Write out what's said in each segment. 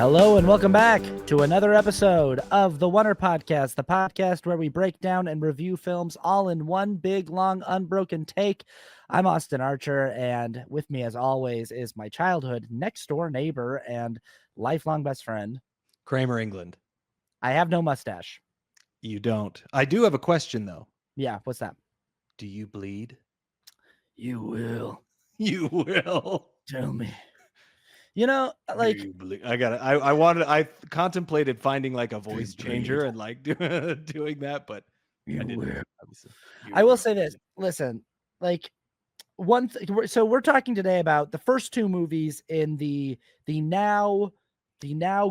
Hello and welcome back to another episode of the Oner podcast, the podcast where we break down and review films all in one big, long, unbroken take. I'm Austin Archer, and with me, as always, is my childhood next-door neighbor and lifelong best friend, Kramer England. I have no mustache. You don't. I do have a question, though. Yeah, what's that? Do you bleed? You will. You will. Tell me. You know, like, I contemplated finding like a voice changer and like doing that, but I didn't. Obviously. I will say this. Listen, like, so we're talking today about the first two movies in the now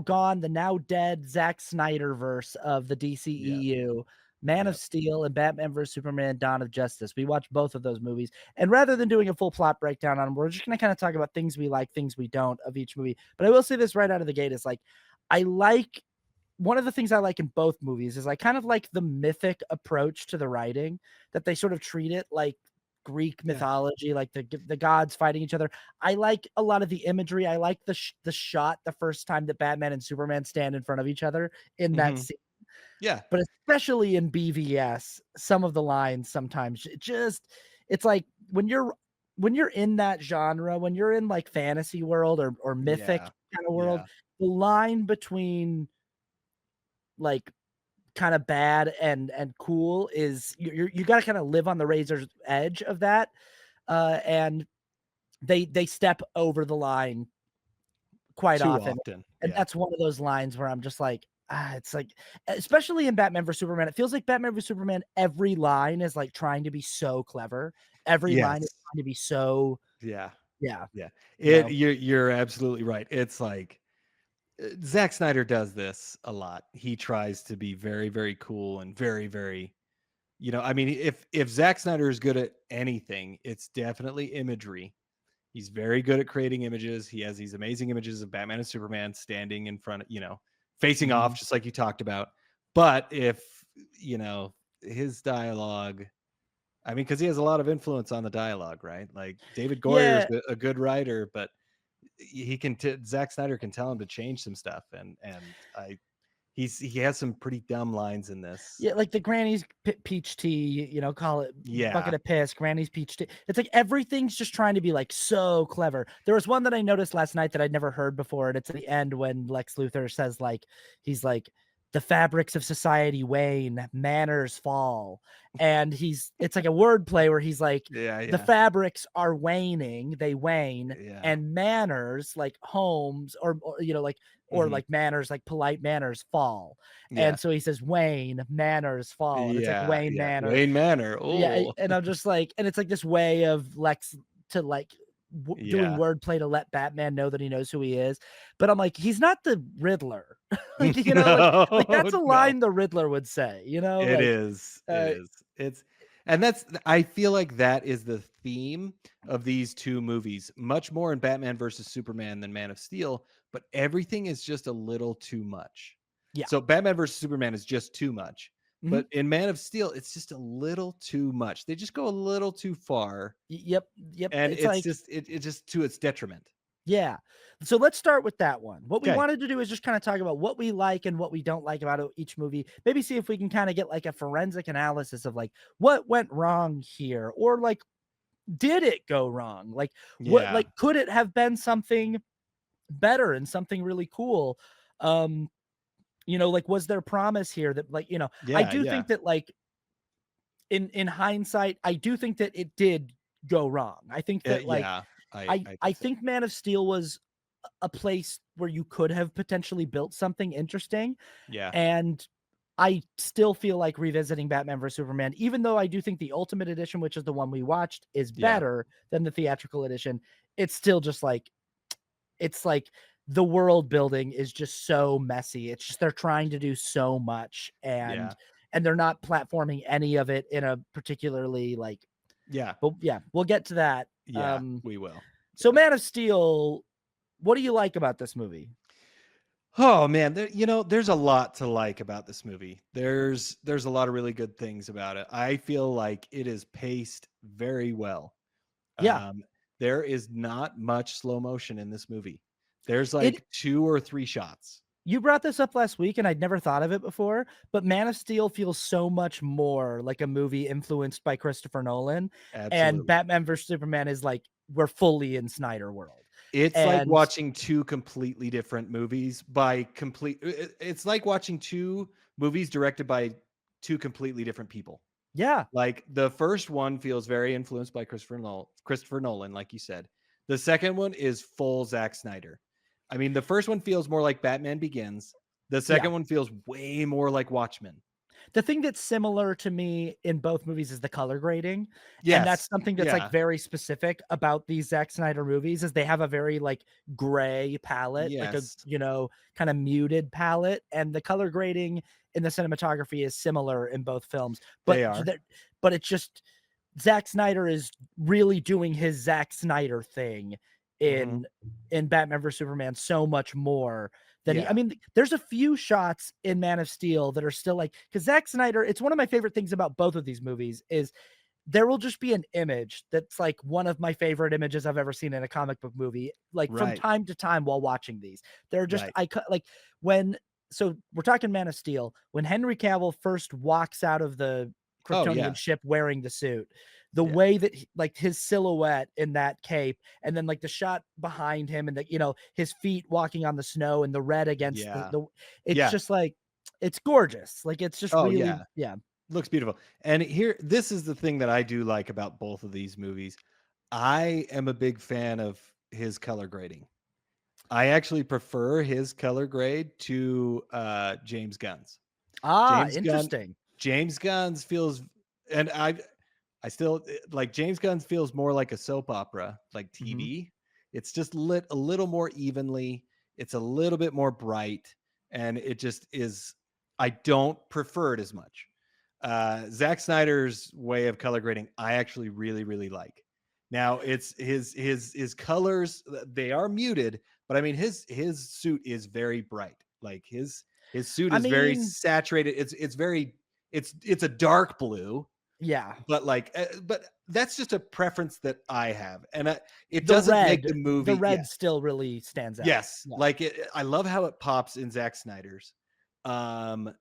gone, the now dead Zack Snyderverse of the DCEU, Man of Steel and Batman vs Superman: Dawn of Justice. We watched both of those movies, and rather than doing a full plot breakdown on them, we're just going to kind of talk about things we like, things we don't of each movie. But I will say this right out of the gate is like, one of the things I like in both movies is I kind of like the mythic approach to the writing, that they sort of treat it like Greek mythology, like the gods fighting each other. I like a lot of the imagery. I like the shot the first time that Batman and Superman stand in front of each other in that scene. Yeah. But especially in BVS, some of the lines sometimes it's like when you're in that genre, when you're in like fantasy world or mythic kind of world, the line between like kind of bad and cool is you got to kind of live on the razor's edge of that, and they step over the line quite often. And that's one of those lines where I'm just like, it's like, especially in Batman vs Superman, it feels like Batman vs Superman, every line is like trying to be so clever. Every line is trying to be so You're absolutely right. It's like Zack Snyder does this a lot. He tries to be very, very cool and very, very, I mean, if Zack Snyder is good at anything, it's definitely imagery. He's very good at creating images. He has these amazing images of Batman and Superman standing in front of, facing off, just like you talked about. But if, his dialogue, I mean, because he has a lot of influence on the dialogue, right? Like David Goyer is a good writer, but Zack Snyder can tell him to change some stuff, and he has some pretty dumb lines in this. Yeah, like the Granny's peach tea, call it bucket of piss, Granny's peach tea. It's like everything's just trying to be like so clever. There was one that I noticed last night that I'd never heard before, and it's at the end when Lex Luthor says he's like, the fabrics of society wane, manners fall. And it's like a word play where he's like, the fabrics are waning, they wane, and manners like homes or like manners, like polite manners fall. And so he says Wayne, manners fall. And it's like Wayne Manor. Wayne Manor. Oh. Yeah. And I'm just like, and it's like this way of Lex to like doing wordplay to let Batman know that he knows who he is. But I'm like, he's not the Riddler. Like, like that's a line the Riddler would say, It is. I feel like that is the theme of these two movies, much more in Batman versus Superman than Man of Steel, but everything is just a little too much. Yeah. So Batman versus Superman is just too much. But in Man of Steel, it's just a little too much. They just go a little too far. Yep. And it's like, it's just to its detriment. Yeah. So let's start with that one. What we wanted to do is just kind of talk about what we like and what we don't like about each movie. Maybe see if we can kind of get like a forensic analysis of like what went wrong here, or like, did it go wrong? Like what, like, could it have been something better and something really cool? Like, was there promise here that like, I do think that like in hindsight, I do think that it did go wrong. I think that like, I think Man of Steel was a place where you could have potentially built something interesting. Yeah. And I still feel like revisiting Batman vs Superman, even though I do think the Ultimate Edition, which is the one we watched, is better than the theatrical edition, it's still just like, it's like the world building is just so messy. It's just, they're trying to do so much, and they're not platforming any of it in a particularly like, but we'll get to that. We will. So Man of Steel, what do you like about this movie? Oh man, there's a lot to like about this movie. There's a lot of really good things about it. I feel like it is paced very well. Yeah. There is not much slow motion in this movie. There's It like 2 or 3 shots. You brought this up last week, and I'd never thought of it before, but Man of Steel feels so much more like a movie influenced by Christopher Nolan, and Absolutely. Batman vs Superman is like we're fully in Snyder world. It's like And watching 2 completely different movies by it's like watching 2 movies directed by 2 completely different people. yeah, Like, the first one feels very influenced by Christopher Nolan, like you said. The second one is full Zack Snyder. I mean, the first one feels more like Batman Begins. The yeah. second one feels way more like Watchmen. The thing that's similar to me in both movies is the color grading, and that's Yes. something that's, like, Yeah. very specific about these Zack Snyder movies is they have a very, like, gray palette, like a, Yes. kinda muted palette, and the color grading in the cinematography is similar in both films, but They are. it's just Zack Snyder is really doing his Zack Snyder thing Mhm. in Batman vs Superman so much more than I Yeah. mean, there's a few shots in Man of Steel that are still like because Zack Snyder, it's one of my favorite things about both of these movies is there will just be an image that's like one of my favorite images I've ever seen in a comic book movie, like from Right. time to time while watching these. They're just Right. like when so we're talking Man of Steel, when Henry Cavill first walks out of the Oh, Kryptonian yeah. ship wearing the suit, the Yeah. way that like his silhouette in that cape, and then like the shot behind him, and the his feet walking on the snow and the red against Yeah. the it's Yeah. just like it's gorgeous. Like it's just Oh, really yeah. yeah. Looks beautiful. And here this is the thing that I do like about both of these movies. I am a big fan of his color grading. I actually prefer his color grade to James Gunn's. Ah, James Gunn interesting. James Gunn's feels and I still like James Gunn's feels more like a soap opera, like Mhm. TV. It's just lit a little more evenly. It's a little bit more bright, and it just is. I don't prefer it as much. Zack Snyder's way of color grading, I actually really really like. Now it's his colors, they are muted, but I mean his suit is very bright. Like his suit I is very mean, saturated. It's very it's a dark blue, yeah. but like but that's just a preference that I have, and it The doesn't make red the the movie. red Yes, still really stands out. yes, Yeah. like I love how it pops in Zack Snyder's, um,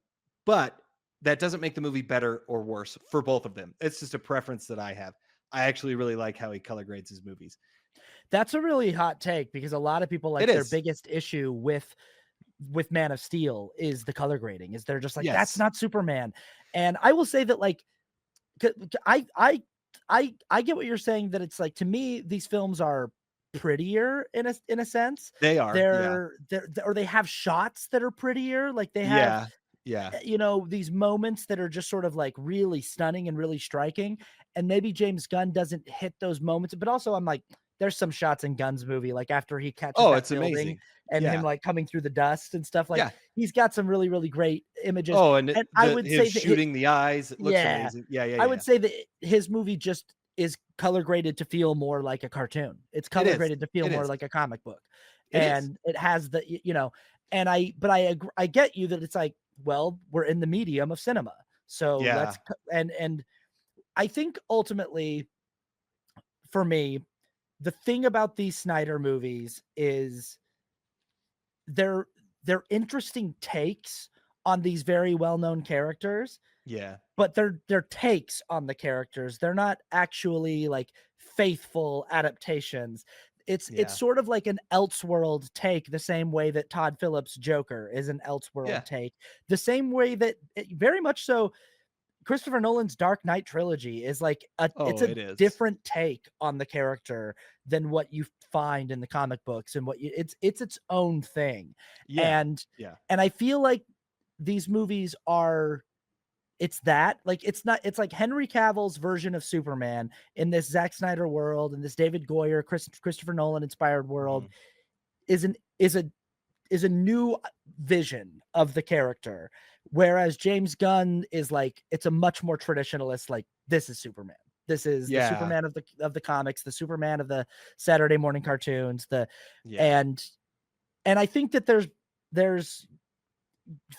but that doesn't make the movie better or worse for both of them. It's just a preference that I have. I actually really like how he color grades his movies. That's a really hot take because a lot of people, It like, their is. biggest issue with Man of Steel is the color grading, is they're just like, "That's Yes. not Superman." And I will say that, like, c c I get what you're saying, that it's like, to me, these films are prettier in a sense. They are. Yeah. They're or they have shots that are prettier, like, they have Yeah. Yeah. these moments that are just sort of like really stunning and really striking. And maybe James Gunn doesn't hit those moments, but also I'm like, there's some shots in Gunn's movie, like after he catches Oh, that it's building amazing. and him Yeah. like coming through the dust and stuff. Like Yeah. he's got some really, really great images. Oh, and And I would his say that shooting the eyes, it looks yeah, amazing. Yeah, yeah, I yeah, would yeah. say that his movie just is color graded to feel more like a cartoon. It's It color is. graded to feel It more is. like a comic book. It is. And it has the, and I get you that it's like, well, we're in the medium of cinema. So Yeah. and I think ultimately for me, the thing about these Snyder movies is they're they're interesting takes on these very well-known characters, Yeah. but they're takes on the characters. They're not actually like faithful adaptations. It's Yeah. sort of like an Elseworld take, the same way that Todd Phillips' Joker is an Yeah. Elseworld take, the same way that very much so Christopher Nolan's Dark Knight trilogy is like it's Oh, a it is. different take on the character than what you find in the comic books, and it's its own thing. Yeah. And Yeah. I feel like these movies are it's that like it's like Henry Cavill's version of Superman in this Zack Snyder world, and this David Goyer, Christopher Nolan inspired world Mhm. is an is a new vision of the character, whereas James Gunn is like it's a much more traditionalist, like this is Superman. This is the Yeah. Superman of the comics, the Superman of the Saturday morning cartoons, the Yeah. and I think that there's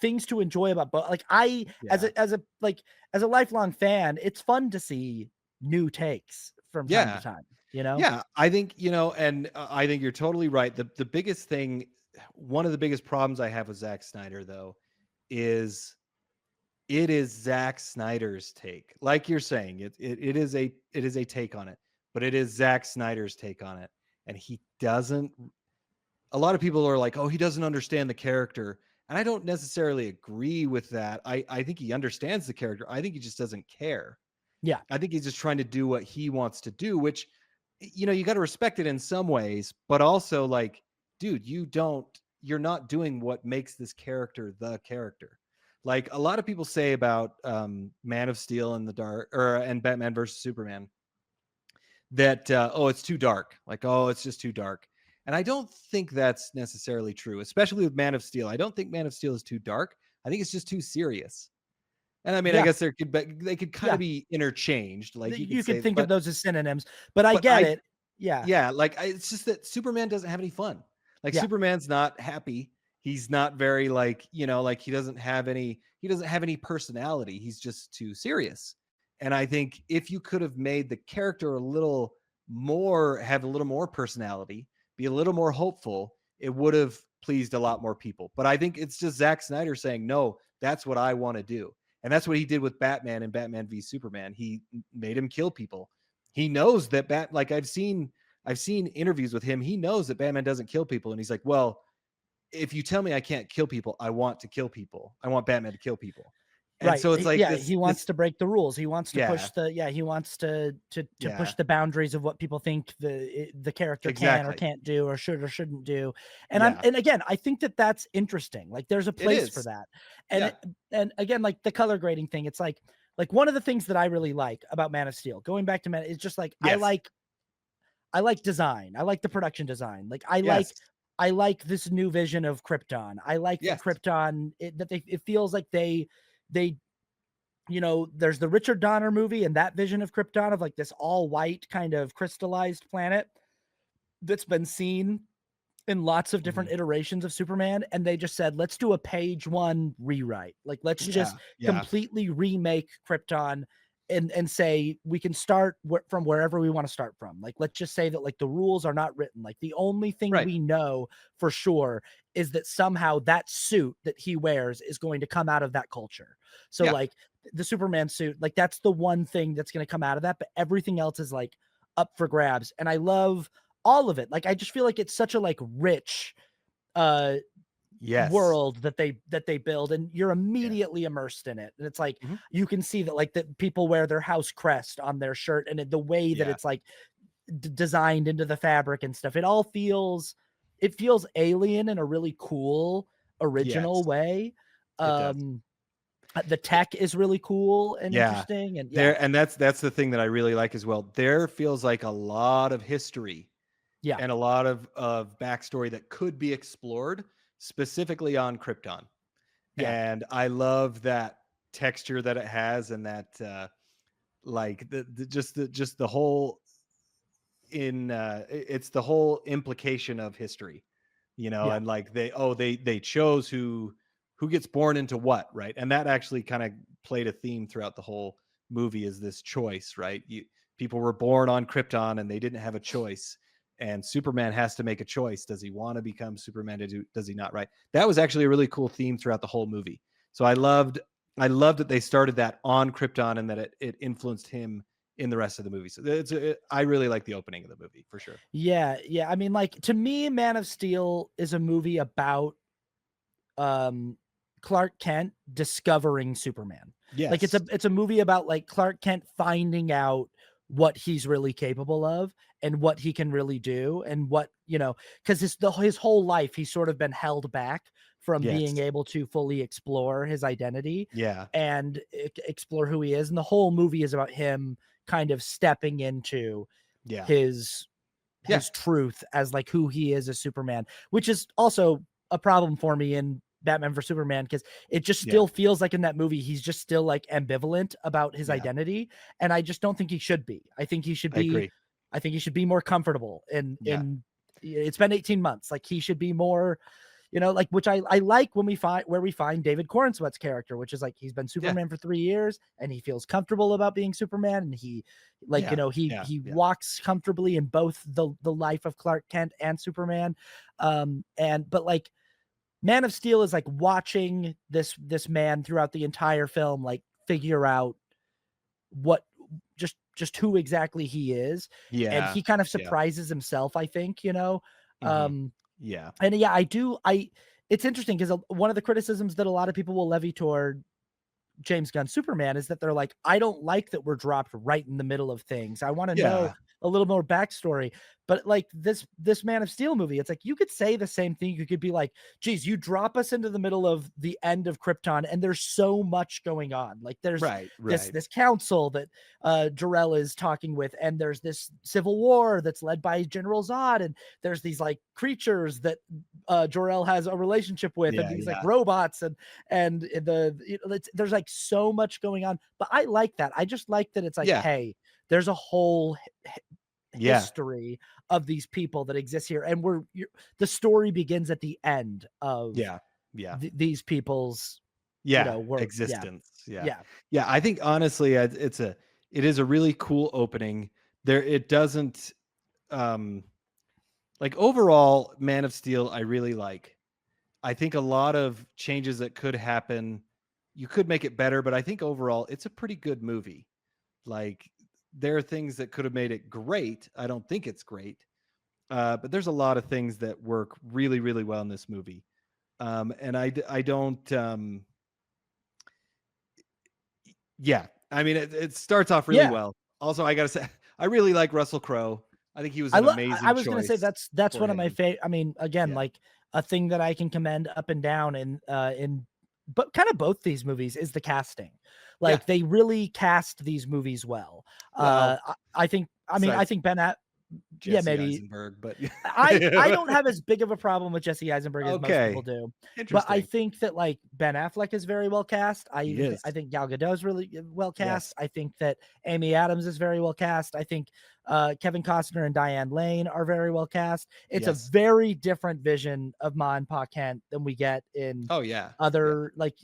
things to enjoy about both. Like I Yeah. as a lifelong fan, it's fun to see new takes from time to Yeah. time. you know? Yeah, I think, and I think you're totally right. The biggest thing, one of the biggest problems I have with Zack Snyder though, is it is Zack Snyder's take. Like you're saying, it is a take on it, but it is Zack Snyder's take on it. And he doesn't a lot of people are like, "Oh, he doesn't understand the character." And I don't necessarily agree with that. I think he understands the character. I think he just doesn't care. Yeah. I think he's just trying to do what he wants to do, which, you got to respect it in some ways, but also like, dude, you're not doing what makes this character the character. Like a lot of people say about Man of Steel and the Dark and Batman versus Superman that, oh, it's too dark. Like, oh, it's just too dark. And I don't think that's necessarily true, especially with Man of Steel. I don't think Man of Steel is too dark. I think it's just too serious. And I mean, I Yeah. guess they could kind Yeah. of be interchanged. Like you could You could say, think of those as synonyms, but I but get it. Yeah. yeah, like it's just that Superman doesn't have any fun. Like Yeah. Superman's not happy. He's not very like, like he doesn't have any personality. He's just too serious. And I think if you could have made the character have a little more personality, be a little more hopeful, it would have pleased a lot more people. But I think it's just Zack Snyder saying, "No, that's what I want to do." And that's what he did with Batman and Batman v Superman. He made him kill people. He knows that like I've seen interviews with him. He knows that Batman doesn't kill people. And he's like, "Well, if you tell me I can't kill people, I want to kill people. I want Batman to kill people." And Right. so it's like Yeah, this he wants this to break the rules. He wants to yeah, push he wants to push yeah, the boundaries of what people think the character can or exactly. can't do or should or shouldn't do. Yeah, And again, I think that that's interesting. Like there's a it place for is. that. And Yeah. it, and again, like the color grading thing, it's like one of the things that I really like about Man of Steel, going back to Man, is just like Yes. I like design. I like the production design. Like Yes. I like this new vision of Krypton. I like that Yes. Krypton it feels like they there's the Richard Donner movie and that vision of Krypton of like this all white kind of crystallized planet that's been seen in lots of different Mhm. iterations of Superman. And they just said, let's do a page one rewrite. Like, let's Yeah. just Yeah. completely remake Krypton and say we can start from wherever we want to start from. Like, let's just say that like the rules are not written. Like, the only thing Right. we know for sure is that somehow that suit that he wears is going to come out of that culture. So, Yeah. like, the Superman suit, like, that's the one thing that's going to come out of that. But everything else is like up for grabs. And I love all of it. Like, I just feel like it's such a like rich uh Yes. world that they build, and you're Yeah. immediately immersed in it. And it's like Mhm. you can see that like that people wear their house crest on their shirt, and the way that Yeah. it's like designed into the fabric and stuff, it feels alien in a really cool original Yes. way. It does. um the tech is really cool and Yeah. interesting, and yeah, That's the thing that I really like as well. There feels like a lot of history yeah, and a lot of backstory that could be explored specifically on Krypton. yeah, And I love that texture that it has, and that like the whole it's the whole implication of history, yeah, and like they chose who gets born into what, right? And that actually kind of played a theme throughout the whole movie, is this choice, right? People were born on Krypton and they didn't have a choice, and Superman has to make a choice. Does he want to become Superman? Does he not? Right? That was actually a really cool theme throughout the whole movie. So I loved that they started that on Krypton, and that it influenced him in the rest of the movie. So I really like the opening of the movie for sure. yeah. I mean, like, to me, Man of Steel is a movie about um Clark Kent discovering Superman. Like, Yes. it's a movie about like Clark Kent finding out what he's really capable of and what he can really do, and what, because his whole life he's sort of been held back from being Yes. able to fully explore his identity Yeah. and explore who he is. And the whole movie is about him kind of stepping into Yeah. his Yeah. truth as like who he is as Superman, which is also a problem for me in Batman vs Superman, because it just Yeah. still feels like in that movie he's just still like ambivalent about his Yeah. identity, and I just don't think he should be. I agree. I think he should be more comfortable Yeah. in it's been 18 months. Like, he should be more like, which I like when we find David Corenswet's character, which is like he's been Yeah. Superman for 3 years and he feels comfortable about being Superman, and he like, Yeah. he Yeah. walks comfortably in both the life of Clark Kent and Superman. But like Man of Steel is like watching this man throughout the entire film like figure out what just who exactly he is, and Yeah. he kind of Yeah. surprises himself, I think, Mhm. um Yeah. and yeah, I it's interesting because one of the criticisms that a lot of people will levy toward James Gunn Superman is that they're like, I don't like that we're dropped right in the middle of things. I want to know Yeah. a little more backstory. But like this Man of Steel movie, it's like you could say the same thing. You could be like, geez, you drop us into the middle of the end of Krypton, and there's so much going on. Like there's Right. this Right. this council that Jor-El is talking with, and there's this civil war that's led by General Zod, and there's these like creatures that Jor-El has a relationship with, and Yeah. these like Yeah. robots, and there's like so much going on. But I like that. I just like that it's like, Yeah. hey, there's a whole Yeah. history of these people that exist here, and the story begins at the end of Yeah. Yeah. these people's Yeah. work. Yeah, Existence. Yeah. yeah, Yeah. I think honestly, it is a really cool opening. It doesn't, um, like overall, Man of Steel, I really like. I think a lot of changes that could happen, you could make it better, but I think overall, it's a pretty good movie. Like, there are things that could have made it great. I don't think it's great, but there's a lot of things that work really, really well in this movie. And I don't, yeah. I mean, it starts off really yeah. well. Also, I gotta say, I really like Russell Crowe. I think he was an I amazing was gonna say choice that's for one of my him. favorite. I mean, again, Yeah, like a thing that I can commend up and down in but kind of both these movies is the casting. yeah. Like they really cast these movies well. Well, I besides think yeah, Jesse maybe Eisenberg, but I don't have as big of a problem with Jesse Eisenberg as most people okay, do, but I interesting. think that like Ben Affleck is very well cast. He is. I think Gal Gadot is really well Yes. cast. I think that Amy Adams is very well cast. I think Kevin Costner and Diane Lane are very well cast. It's a Yes. very different vision of Ma and Pa Kent than we get in Oh yeah. Yeah. other like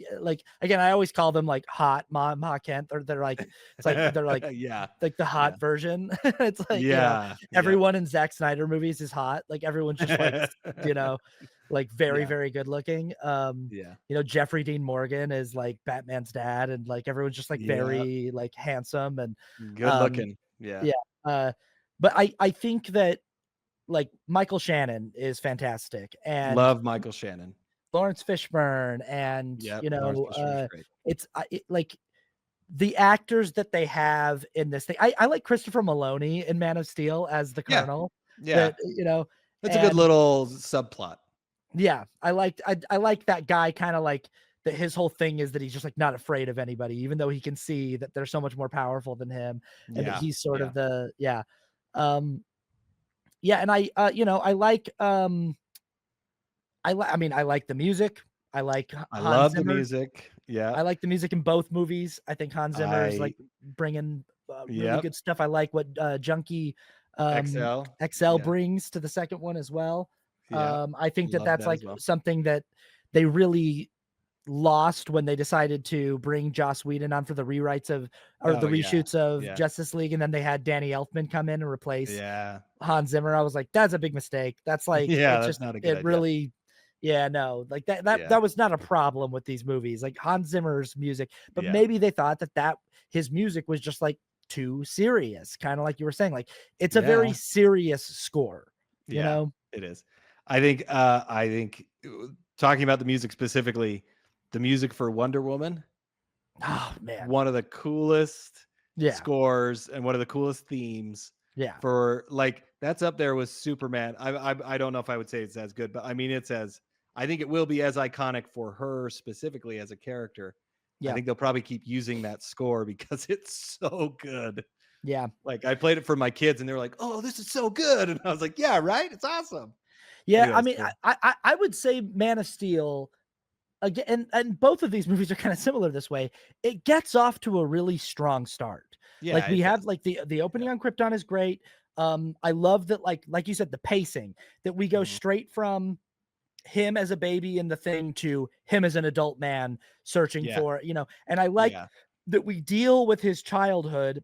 again, I always call them like hot Ma and Pa Kent. They're like it's like they're Yeah. like the Yeah. hot version. It's like, Yeah. Yep. everyone in Zack Snyder movies is hot. Like everyone's just like, you know, like very, Yeah. very good looking. Yeah. Jeffrey Dean Morgan is like Batman's dad, and like everyone's just like Yeah. very like handsome and Good um looking. Yeah. yeah. But I think that like Michael Shannon is fantastic, and Love Michael Shannon. Lawrence Fishburne, and Yep. Lawrence Fishburne's great. like the actors that they have in this thing. I like Christopher Maloney in Man of Steel as the Yeah. Colonel. Yeah. That That's a good and little subplot. yeah, I like that guy, kind of like that. His whole thing is that he's just like not afraid of anybody, even though he can see that they're so much more powerful than him, and that Yeah. he's sort Yeah. of um, yeah. And I like I mean, I like the music. I like I Hans love the Zimmer. music. Yeah. I like the music in both movies. I think Hans Zimmer is like I bringing really Yep. good stuff. I like what Junkie XL. XL Yeah. brings to the second one as well. Yeah. I think that Love that's that as like well. something that they really lost when they decided to bring Joss Whedon on for the rewrites of or the Oh yeah. reshoots of Yeah. Justice League, and then they had Danny Elfman come in and replace Yeah. Hans Zimmer. I was like, that's a big mistake. That's like Yeah, it's that's just not a good it idea. really yeah, no, like that Yeah. that was not a problem with these movies, like Hans Zimmer's music, but Yeah. maybe they thought that his music was just like too serious, kind of like you were saying, like it's a very Yeah. serious score, you Yeah. know? It is. I think talking about the music specifically, the music for Wonder Woman, Oh man, one of the coolest yeah, scores and one of the coolest themes yeah, for like that's up there with Superman. I don't know if I would say it's as good, but I mean I think it will be as iconic for her specifically as a character. I yeah, think they'll probably keep using that score because it's so good. yeah. Like I played it for my kids and they were like, "Oh, this is so good." And I was like, "Yeah, right? It's awesome." Yeah, I Anyway, mean, so I would say Man of Steel again, and both of these movies are kind of similar this way. It gets off to a really strong start. yeah, Like we it have does. like the Yeah. opening on Krypton is great. I love that like you said, the pacing that we go Mhm. straight from him as a baby in the Thing to him as an adult man searching Yeah. for, and I like Yeah. that we deal with his childhood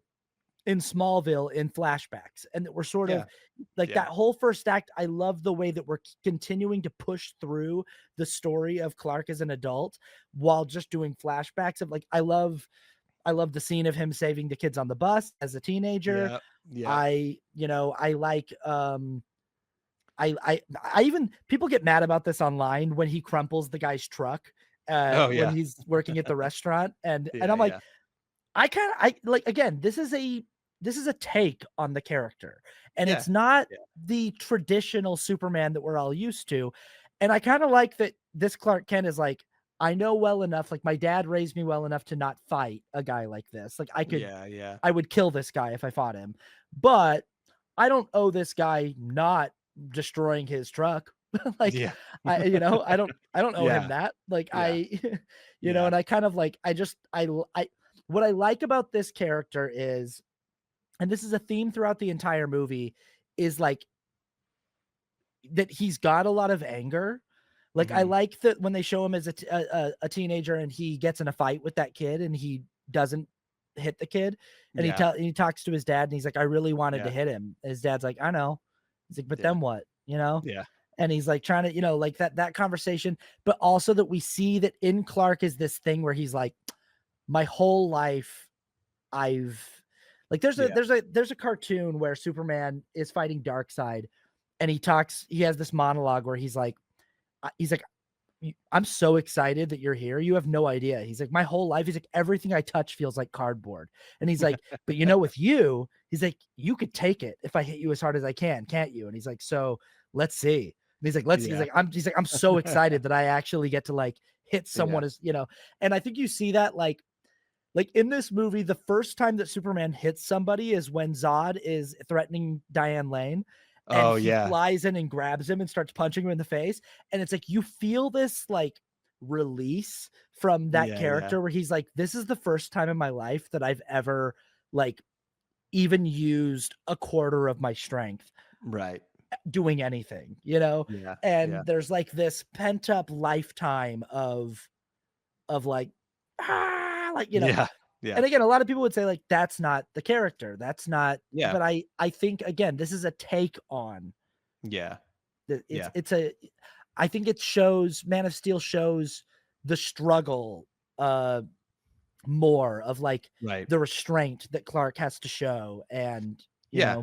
in Smallville in flashbacks, and that we're sort of Yeah. like Yeah. that whole first act. I love the way that we're continuing to push through the story of Clark as an adult while just doing flashbacks of like, I love the scene of him saving the kids on the bus as a teenager. Yeah. Yeah. I like I even people get mad about this online when he crumples the guy's truck Oh, when yeah. he's working at the restaurant, and Yeah. I'm like, Yeah. I like, again, this is a take on the character, and Yeah. it's not Yeah. the traditional Superman that we're all used to. And I kind of like that this Clark Kent is like, I know well enough, like my dad raised me well enough to not fight a guy like this. Like Yeah. Yeah. I would kill this guy if I fought him, but I don't owe this guy not destroying his truck. Like Yeah. I don't owe him Yeah. that. Like Yeah. and Yeah. I kind of like, I what I like about this character is, and this is a theme throughout the entire movie, is like that he's got a lot of anger. Like I Mhm. like that when they show him as a teenager and he gets in a fight with that kid and he doesn't hit the kid, and Yeah. he talks to his dad and he's like, I really wanted to Yeah. hit him. And his dad's like, I know. He's like, but Yeah. then what? Yeah. And he's like trying to, like that conversation, but also that we see that in Clark is this thing where he's like, my whole life I've like Yeah. there's a cartoon where Superman is fighting Darkseid, and he has this monologue where he's like, I'm so excited that you're here. You have no idea. He's like, my whole life, he's like, everything I touch feels like cardboard. And he's like, but with you, he's like, you could take it if I hit you as hard as I can, can't you? And he's like, so let's see. And he's like, Yeah. he's like, I'm so excited that I actually get to like hit Yeah. someone and I think you see that like in this movie, the first time that Superman hits somebody is when Zod is threatening Diane Lane, and Oh, he yeah. flies in and grabs him and starts punching him in the face. And it's like you feel this like release from that Yeah. Yeah. character where he's like, this is the first time in my life that I've ever like even used a quarter of my strength Right. doing anything, Yeah. and Yeah. there's like this pent up lifetime of like, like, Yeah. Yeah. and again, a lot of people would say like that's not the character. That's not, Yeah. but I think again, this is a take on Yeah. the Yeah. I think it shows Man of Steel shows the struggle more of like Right. the restraint that Clark has to show, and Yeah.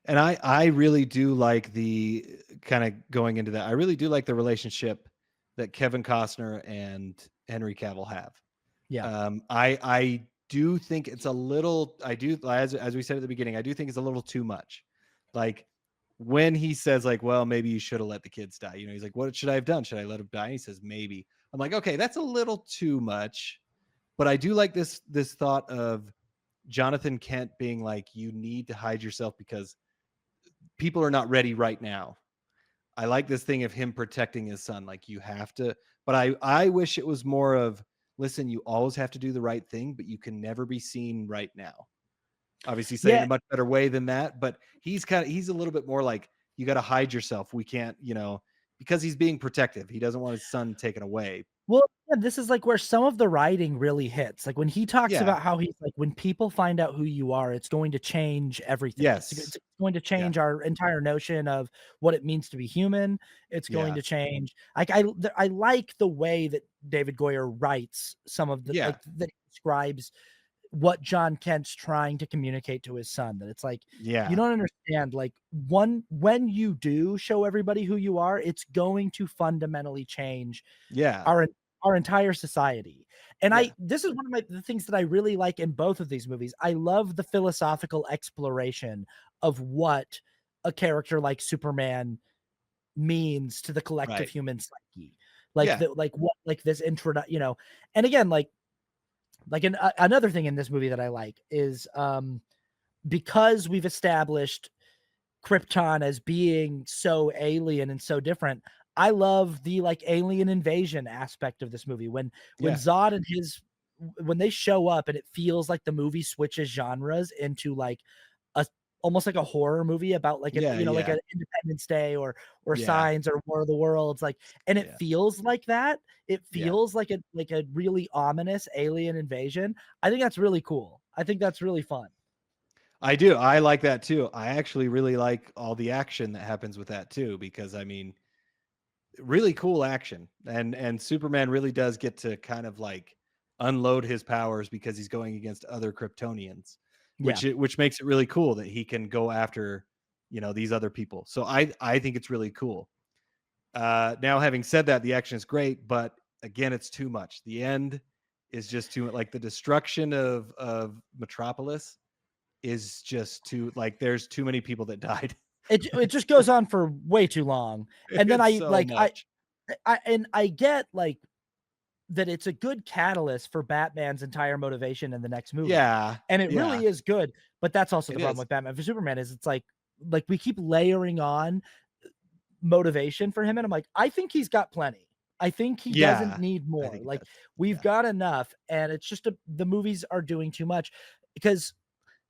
And I really do like the kind of going into that. I really do like the relationship that Kevin Costner and Henry Cavill have. yeah. I do think it's a little. I do, as we said at the beginning, I do think it's a little too much. Like when he says like, well, maybe you should have let the kids die. He's like, what should I have done? Should I let him die? And he says maybe. I'm like, okay, that's a little too much. But I do like this thought of Jonathan Kent being like, you need to hide yourself because people are not ready right now. I like this thing of him protecting his son. Like you have to, but I wish it was more of, listen, you always have to do the right thing, but you can never be seen right now. Obviously saying Yeah. a much better way than that, but he's a little bit more like, you got to hide yourself. We can't, because he's being protective. He doesn't want his son taken away. Well, yeah, this is like where some of the writing really hits. Like when he talks Yeah. about how he's like, when people find out who you are, it's going to change everything. Yes. It's going to Yeah. change our entire notion of what it means to be human. It's going Yeah. to change. Like I like the way that David Goyer writes some of the Yeah. like that describes what John Kent's trying to communicate to his son. That it's like, Yeah. you don't understand. Like when you do show everybody who you are, it's going to fundamentally change Yeah. our entire society. And Yeah. this is one of the things that I really like in both of these movies. I love the philosophical exploration of what a character like Superman means to the collective Right. human psyche. Like Yeah. like this intro, and again, another thing in this movie that I like is because we've established Krypton as being so alien and so different. I love the like alien invasion aspect of this movie when Yeah. Zod and when they show up and it feels like the movie switches genres into like a almost like a horror movie about like an, Yeah, like yeah, an Independence Day or yeah, Signs or War of the Worlds, like, and it yeah, feels like that. It yeah. feels like a really ominous alien invasion. I think that's really cool. I think that's really fun. I do. I like that too. I actually really like all the action that happens with that too, because I mean, really cool action. And Superman really does get to kind of like unload his powers because he's going against other Kryptonians, Yeah. which makes it really cool that he can go after, these other people. So I think it's really cool. Now having said that, the action is great, but again, it's too much. The end is just too, like, the destruction of Metropolis is just too, like, there's too many people that died. It just goes on for way too long. And then It's so much. I get like that it's a good catalyst for Batman's entire motivation in the next movie. Yeah, And it yeah, really is good, but that's also the it problem is. with Batman v Superman is it's like we keep layering on motivation for him, and I'm like, I think he's got plenty. I think he doesn't Yeah, need I more. think it Like, does. we've Yeah, got enough, and it's just the movies are doing too much because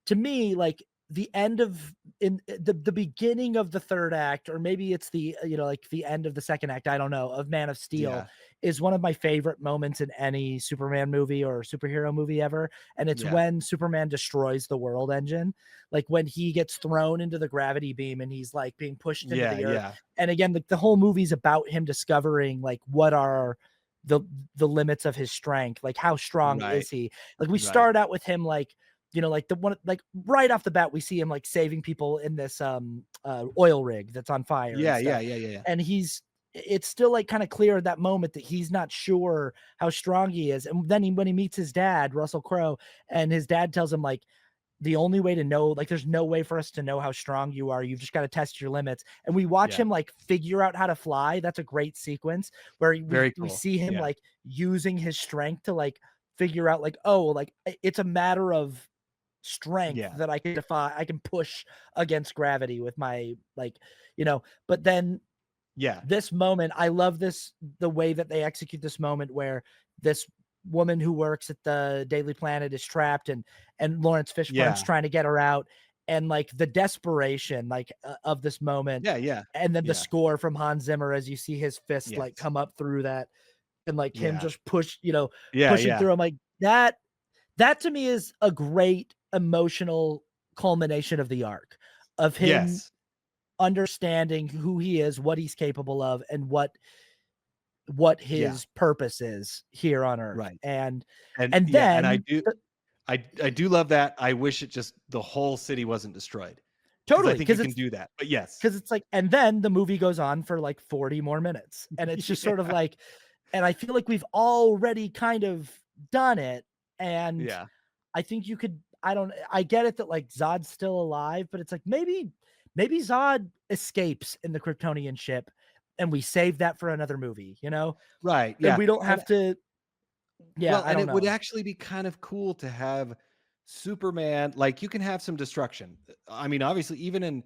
to me, like the end of in the beginning of the third act, or maybe it's the like the end of the second act, I don't know, of Man of Steel yeah, is one of my favorite moments in any Superman movie or superhero movie ever. And it's yeah, when Superman destroys the world engine, like when he gets thrown into the gravity beam and he's like being pushed into yeah, the earth. yeah. And again, like the whole movie's about him discovering like what are the the limits of his strength, like how strong Right, is he. Like we right. start out with him like like the one like right off the bat, we see him like saving people in this oil rig that's on fire and Yeah, yeah, stuff. yeah, yeah, yeah. And it's still like kind of clear at that moment that he's not sure how strong he is. And then when he meets his dad, Russell Crowe, and his dad tells him like the only way to know, like there's no way for us to know how strong you are. You've just got to test your limits. And we watch Yeah, him like figure out how to fly. That's a great sequence where we very we cool. see him Yeah, like using his strength to like figure out like, oh, like it's a matter of strength yeah, that I can defy, I can push against gravity with my like, but then yeah, this moment, I love the way that they execute this moment where this woman who works at the Daily Planet is trapped and Lawrence Fishburne's yeah, trying to get her out, and like the desperation like of this moment, yeah, yeah, and then the yeah. score from Hans Zimmer as you see his fist like Yes. come up through that and like him Yeah, just yeah, pushing yeah. through. I'm like that to me is a great emotional culmination of the arc of him Yes. understanding who he is, what he's capable of, and what Yeah, his purpose is here on Earth. right. And And yeah, and I then do I do love that. I wish it just the whole city wasn't destroyed, because I totally, think you because can do that. But yes. it's like, and then the movie goes on for like 40 more minutes. And it's just sort of Yeah, like, and I feel like we've already kind of done it. And yeah, I think I get it that like Zod's still alive, but it's like maybe Zod escapes in the Kryptonian ship and we save that for another movie, right, And yeah, we don't and have to, yeah, well, I and don't it would know. actually be kind of cool to have Superman, like, you can have some destruction. I mean, obviously, even in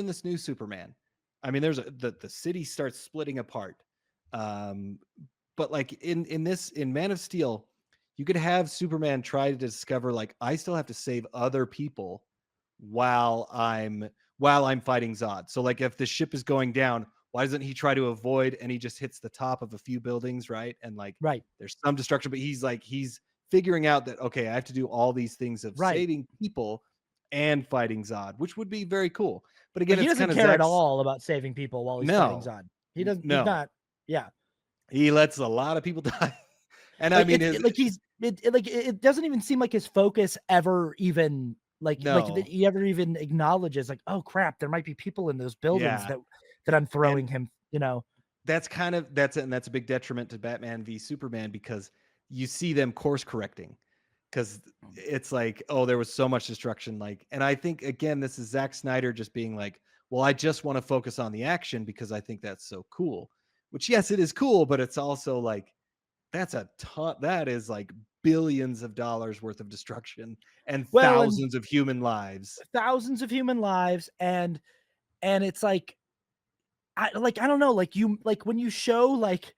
this new Superman, I mean, there's the city starts splitting apart. Um, but like in Man of Steel, you could have Superman try to discover, like, I still have to save other people while I'm fighting Zod. So like if the ship is going down, why doesn't he try to avoid, and he just hits the top of a few buildings, right? And like Right. there's some destruction, but he's figuring out that, okay, I have to do all these things of Right. saving people and fighting Zod, which would be very cool. But Like again, he it's doesn't kind of care at Zach's. all about saving people while he's fighting No, Zod. He doesn't he's no, not yeah. he lets a lot of people die. And I Like mean, his like he's like it doesn't even seem like his focus ever even like that no, he ever even acknowledges like, oh crap, there might be people in those buildings yeah, that I'm and throwing him. that's a big detriment to Batman v Superman, because you see them course correcting, because it's like, oh, there was so much destruction, like, and I think again this is Zack Snyder just being like, well, I just want to focus on the action because I think that's so cool. Which, yes, it is cool, but it's also like, that's a ton, that is like billions of dollars worth of destruction and Well, and thousands of human lives. thousands of human lives and it's like I don't know, like you like when you show like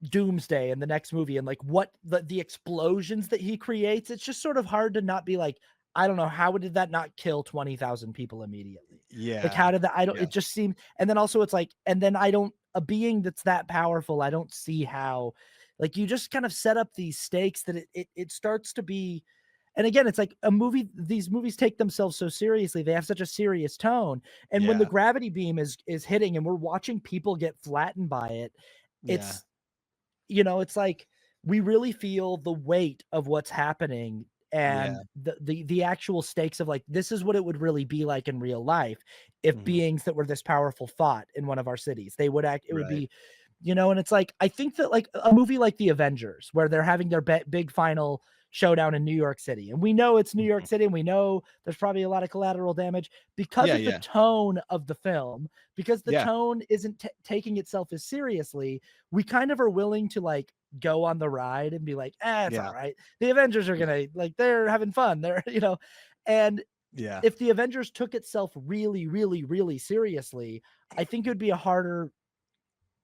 Doomsday in the next movie and like what the explosions that he creates, it's just sort of hard to not be like, I don't know, how did that not kill 20,000 people immediately? Like, Yeah. how did that I don't Yeah. it just seemed, and then also it's like, and then I don't, a being that's that powerful, I don't see how, like, you just kind of set up these stakes that it starts to be, and again, it's like a movie, these movies take themselves so seriously. They have such a serious tone. And when the Yeah. gravity beam is hitting and we're watching people get flattened by it, Yeah. it's, it's like we really feel the weight of what's happening, Yeah. and the actual stakes of, like, this is what it would really be like in real life if Mhm. beings that were this powerful fought in one of our cities. They would act, it would Right. be, and it's like, I think that, like, a movie like The Avengers, where they're having their big final showdown in New York City, and we know it's New York Mhm. City, and we know there's probably a lot of collateral damage because Yeah, of the yeah. tone of the film, because the Yeah. tone isn't taking itself as seriously. We kind of are willing to, like, go on the ride and be like, it's all Yeah. right. The Avengers are Yeah. gonna, like, they're having fun. They're, and Yeah. if the Avengers took itself really, really, really seriously, I think it would be a harder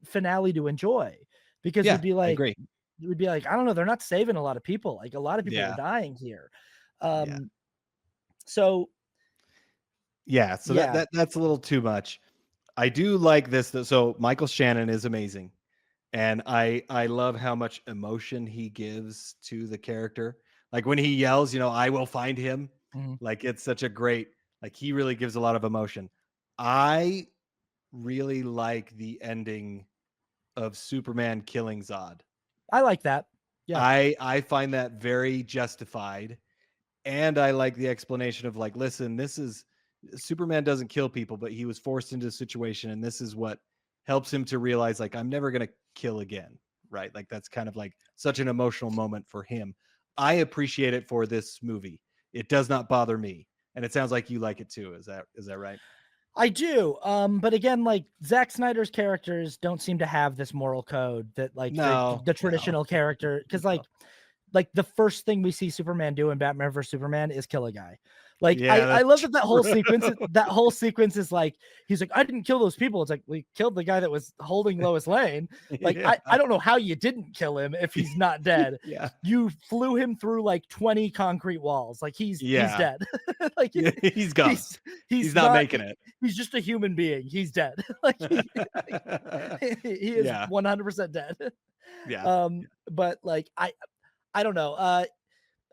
finale to enjoy, because Yeah, I agree. it would be like, I don't know, they're not saving a lot of people. Like, a lot of people are Yeah. dying here. Yeah. Um, so Yeah, so that yeah. that's a little too much. I do like this though. So Michael Shannon is amazing. And I love how much emotion he gives to the character. Like when he yells, "I will find him." Mhm. Like it's such a great, like he really gives a lot of emotion. I really like the ending of Superman killing Zod. I like that. Yeah. I find that very justified. And I like the explanation of like, listen, this is Superman doesn't kill people, but he was forced into a situation, and this is what helps him to realize, like, I'm never gonna kill again. Right. Like that's kind of like such an emotional moment for him. I appreciate it for this movie. It does not bother me. And it sounds like you like it too. Is that right? I do. But again, like, Zack Snyder's characters don't seem to have this moral code that, like, No, the no, traditional character, because, no. like the first thing we see Superman do in Batman vs Superman is kill a guy. Like, Yeah, I love that's that whole true. sequence. That whole sequence is like, he's like, I didn't kill those people. It's like, we killed the guy that was holding Lois Lane. Like, Yeah. I don't know how you didn't kill him if he's not dead. Yeah. You flew him through like 20 concrete walls. Like, he's Yeah. dead. Like, Yeah. He's gone. he's He's he's not not, making it. he's just a human being. He's dead. Like, he is Yeah. 100% dead. Yeah. But like, I don't know.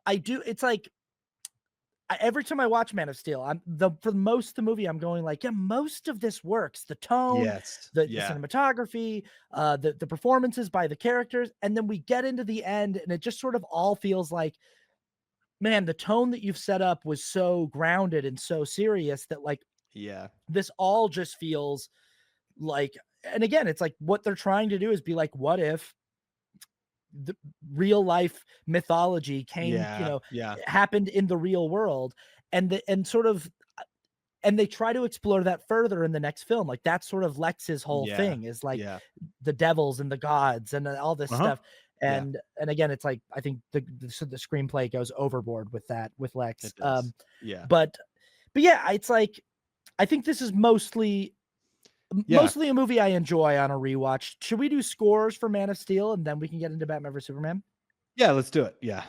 I do. It's like, every time I watch Man of Steel, for most of the movie, I'm going like, yeah, most of this works. The tone, Yes. the Yeah. cinematography, the performances by the characters, and then we get into the end, and it just sort of all feels like, man, the tone that you've set up was so grounded and so serious that, like, Yeah. this all just feels like, and again, it's like what they're trying to do is be like, what if the real life mythology came, Yeah. Yeah. happened in the real world, and sort of, and they try to explore that further in the next film. Like, that's sort of Lex's whole Yeah. thing, is like Yeah. the devils and the gods and all this Uh-huh. stuff. Yeah. And again, it's like, I think the screenplay goes overboard with that, with Lex. It does. Yeah. But yeah, it's like, I think this is Yeah. mostly a movie I enjoy on a rewatch. Should we do scores for Man of Steel, and then we can get into Batman vs Superman? Yeah. Let's do it. Yeah.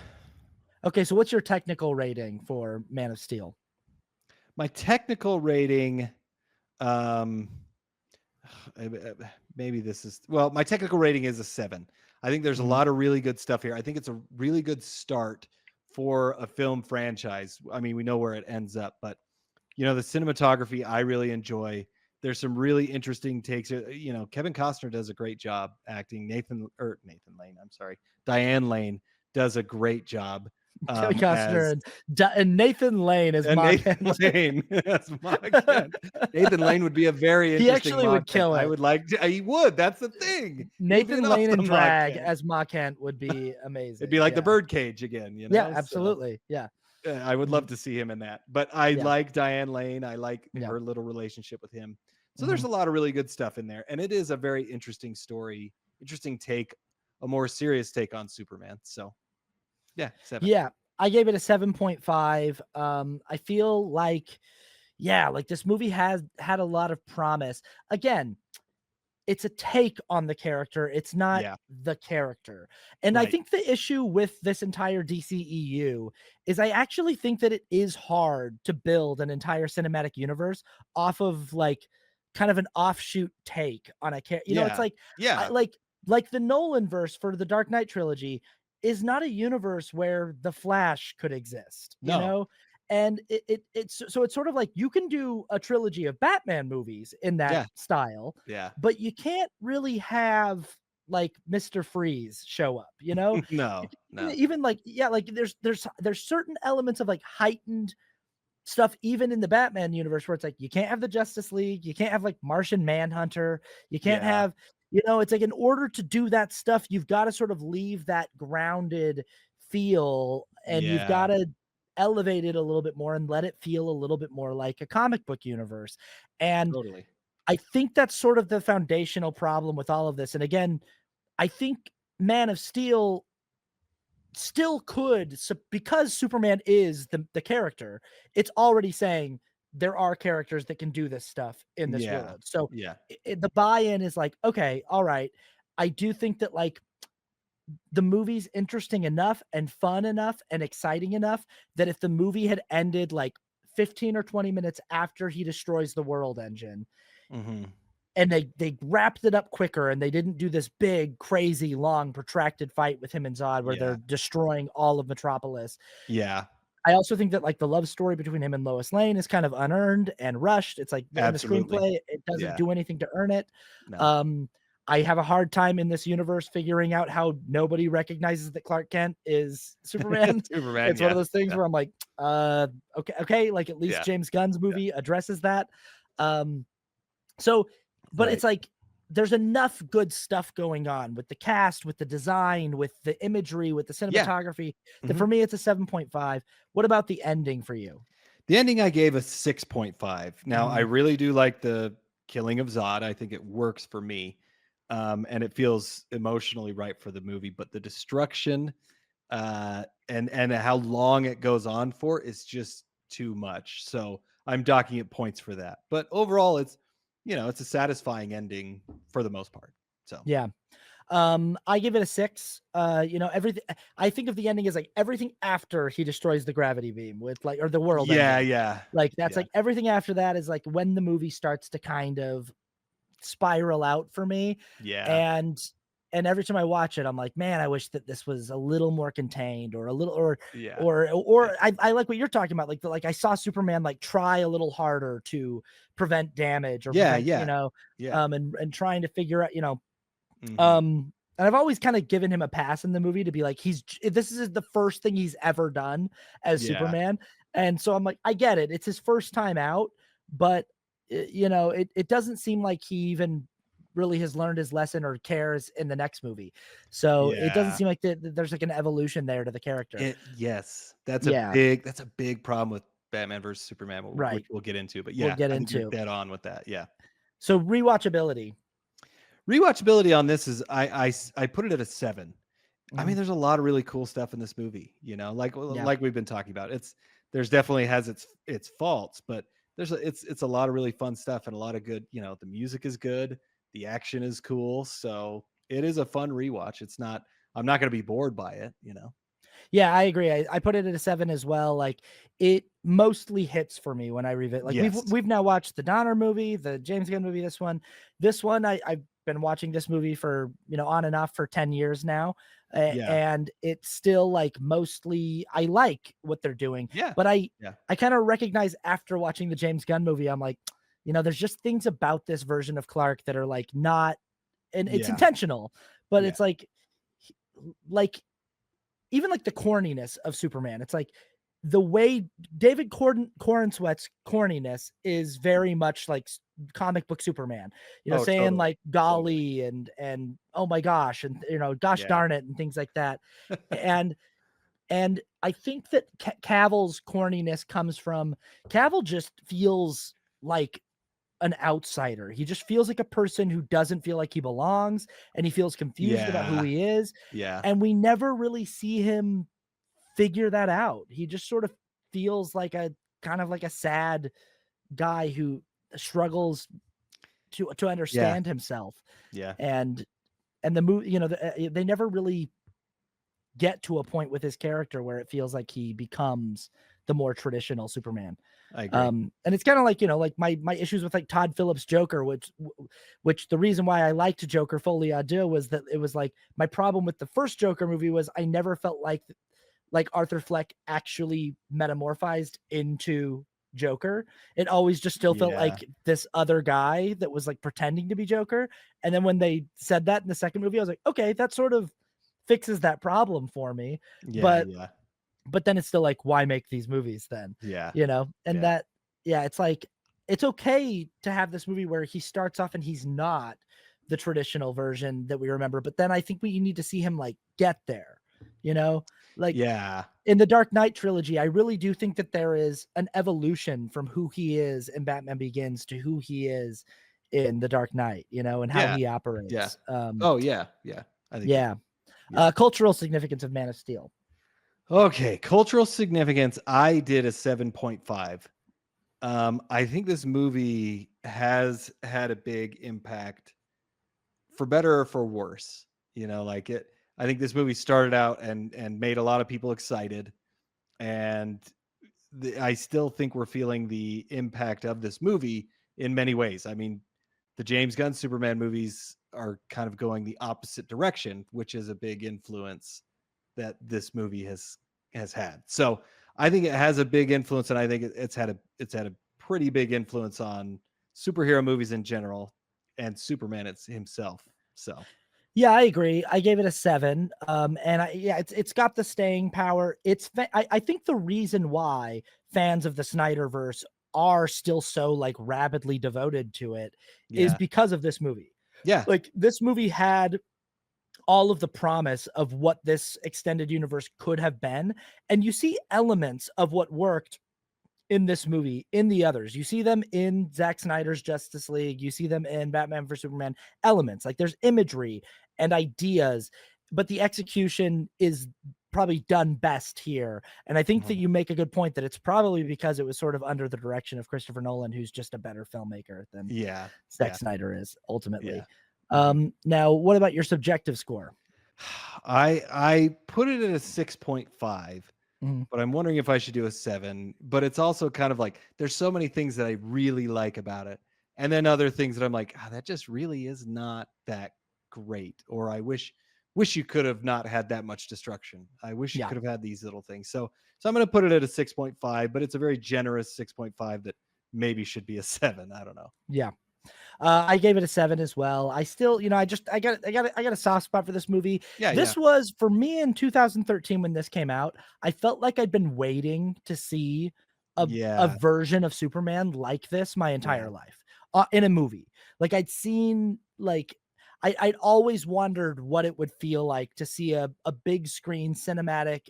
Okay, so what's your technical rating for Man of Steel? My technical rating, um, maybe this is, well, my technical rating is a 7. I think there's a Mhm. lot of really good stuff here. I think it's a really good start for a film franchise. I mean, we know where it ends up, but the cinematography I really enjoy. There's some really interesting takes. Kevin Costner does a great job acting. Nathan Lane, I'm sorry. Diane Lane does a great job Kevin as Costner and Nathan Lane as and Ma Nathan Kent. Lane as Ma Kent. Nathan Lane would be a very He interesting actually Ma would Kent. kill I it. would like to, he would. That's the thing. He would be Nathan an Lane in awesome Ma drag Kent. as Ma Kent would be amazing. It'd be like the Yeah. Birdcage again, Yeah, So absolutely. Yeah. I would love to see him in that. But I Yeah. like Diane Lane. I like Yeah. her little relationship with him. So there's Mhm. a lot of really good stuff in there. And it is a very interesting story, interesting take, a more serious take on Superman. So yeah, 7. Yeah. I gave it a 7.5. I feel like, yeah, like this movie has had a lot of promise. Again, it's a take on the character. It's not Yeah. the character. And I Right. think the issue with this entire DCEU is I actually think that it is hard to build an entire cinematic universe off of like kind of an offshoot take on a character. You know, it's Yeah. like I Yeah. like the Nolan verse for the Dark Knight trilogy is not a universe where the Flash could exist, you No. know? And it's so it's sort of like you can do a trilogy of Batman movies in that Yeah. style, Yeah. but you can't really have like Mr. Freeze show up, you know? You No. can No. even like yeah, like there's certain elements of like heightened stuff even in the Batman universe where it's like you can't have the Justice League, you can't have like Martian Manhunter, you can't Yeah. have it's like in order to do that stuff, you've got to sort of leave that grounded feel and you've got Yeah. to elevate it a little bit more and let it feel a little bit more like a comic book universe. And Totally. I think that's sort of the foundational problem with all of this. And again, I think Man of Steel still could because Superman is the character, it's already saying there are characters that can do this stuff in this Yeah. world. So Yeah. the buy-in is like, okay, all right. I do think that like the movie's interesting enough and fun enough and exciting enough that if the movie had ended like 15 or 20 minutes after he destroys the world engine, Mhm. and they wrapped it up quicker and they didn't do this big, crazy, long, protracted fight with him and Zod where Yeah. they're destroying all of Metropolis. Yeah. I also think that like the love story between him and Lois Lane is kind of unearned and rushed. It's like in the Absolutely. screenplay, it doesn't Yeah. do anything to earn it. No. Um, I have a hard time in this universe figuring out how nobody recognizes that Clark Kent is Superman. Superman, It's one of yeah. those things Yeah. where I'm like, okay, like at least Yeah. James Gunn's Yeah. movie addresses that. Um, so, but Right. it's like there's enough good stuff going on with the cast, with the design, with the imagery, with the Yeah. cinematography that Mhm. for me it's a 7.5. What about the ending for you? The ending I gave a 6.5. Now, I Mhm. really do like the killing of Zod. I think it works for me. And it feels emotionally right for the movie, but the destruction and how long it goes on for is just too much. So I'm docking it points for that. But overall, it's a satisfying ending for the most part. So Yeah. I give it a 6. Everything I think of the ending as like everything after he destroys the gravity beam with like or the world yeah, engine. yeah, Like that's yeah, like everything after that is like when the movie starts to kind of spiral out for me. yeah, And every time I watch it, I'm like, man, I wish that this was a little more contained or a little yeah, or yeah, I like what you're talking about. Like I saw Superman like try a little harder to prevent damage or yeah, prevent, yeah, yeah. and trying to figure out, Hmm. and I've always kind of given him a pass in the movie to be like, this is the first thing he's ever done as Yeah, Superman. And so I'm like, I get it. It's his first time out, but it doesn't seem like he even really has learned his lesson or cares in the next movie. So it doesn't yeah. seem like there's like an evolution there to the character. Yes, that's a Yeah, big problem with Batman versus Superman, which right. we'll get into. But We'll yeah, get I think you're into. dead on with that. Yeah. So rewatchability. Rewatchability on this is I put it at a 7. I mean, Mhm. there's a lot of really cool stuff in this movie, Yeah. like we've been talking about. There's definitely has its faults, but it's a lot of really fun stuff and a lot of good, the music is good, the action is cool, so it is a fun rewatch. I'm not going to be bored by it. Yeah, I agree. I put it at a 7 as well. Like it mostly hits for me when I revisit. Like we've Yes. we've now watched the Donner movie, the James Gunn movie, this one. This one I've been watching this movie for, on and off for 10 years now. Yeah. And it's still like mostly I like what they're doing. Yeah. But I Yeah. I kind of recognize after watching the James Gunn movie, I'm like, there's just things about this version of Clark that are like not and it's Yeah. intentional, but Yeah. it's like even like the corniness of Superman. It's like the way David Cornsweat's corniness is very much like comic book Superman, Oh, saying totally. like Totally. golly and oh my gosh and gosh Yeah. darn it and things like that. And I think that Cavill's corniness comes from Cavill just feels like an outsider. He just feels like a person who doesn't feel like he belongs and he feels confused about who Yeah. he is. Yeah. And we never really see him figure that out. He just sort of feels like a kind of like a sad guy who struggles to Yeah. understand himself. Yeah. And the movie, you know, they never really get to a point with his character where it feels like he becomes the more traditional Superman. I agree. And it's kind of like, you know, like my issues with like Todd Phillips' Joker, which the reason why I liked Joker Folie à Deux was that it was like my problem with the first Joker movie was I never felt like Arthur Fleck actually metamorphized into Joker. It always just still felt Yeah. like this other guy that was like pretending to be Joker. And then when they said that in the second movie, I was like, okay, that sort of fixes that problem for me. Yeah. But Yeah. then it's still like, why make these movies then? Yeah. You know, and Yeah. it's like, it's okay to have this movie where he starts off and he's not the traditional version that we remember, but then I think we need to see him like get there, you know, like Yeah. in the Dark Knight trilogy, I really do think that there is an evolution from who he is in Batman Begins to who he is in the Dark Knight, you know, and how Yeah. he Yeah. operates. Oh yeah. Yeah. I think Yeah. yeah. Cultural significance of Man of Steel. Okay. Cultural significance. I did a 7.5. I think this movie has had a big impact for better or for worse. You know, like it, I think this movie started out and made a lot of people excited. And I still think we're feeling the impact of this movie in many ways. I mean, the James Gunn Superman movies are kind of going the opposite direction, which is a big influence that this movie has had. So I think it has a big influence, and I think it's had a pretty big influence on superhero movies in general and Superman himself. So Yeah, I agree. I gave it a 7. And it's got the staying power. I think the reason why fans of the Snyderverse are still so like rabidly devoted to it is yeah, because of this movie. yeah, Like this movie had all of the promise of what this extended universe could have been, and you see elements of what worked in this movie in the others. You see them in Zack Snyder's Justice League, you see them in Batman vs Superman. Elements like there's imagery and ideas, but the execution is probably done best here. And I think that mhm, you make a good point that it's probably because it was sort of under the direction of Christopher Nolan, who's just a better filmmaker than yeah, Zack yeah, Snyder is ultimately. yeah. Mhm. Now what about your subjective score? I put it at a 6.5, Mhm. but I'm wondering if I should do a 7. But it's also kind of like there's so many things that I really like about it. And then other things that I'm like, that just really is not that great. Or I wish you could have not had that much destruction. I wish you Yeah. could have had these little things. So I'm gonna put it at a 6.5, but it's a very generous 6.5 that maybe should be a 7. I don't know. Yeah. I gave it a 7 as well. I still, you know, I got a soft spot for this movie. Yeah, yeah. This was for me in 2013 when this came out. I felt like I'd been waiting to see a Yeah. version of Superman like this my Yeah. entire life in a movie. Like I'd seen like I'd always wondered what it would feel like to see a big screen cinematic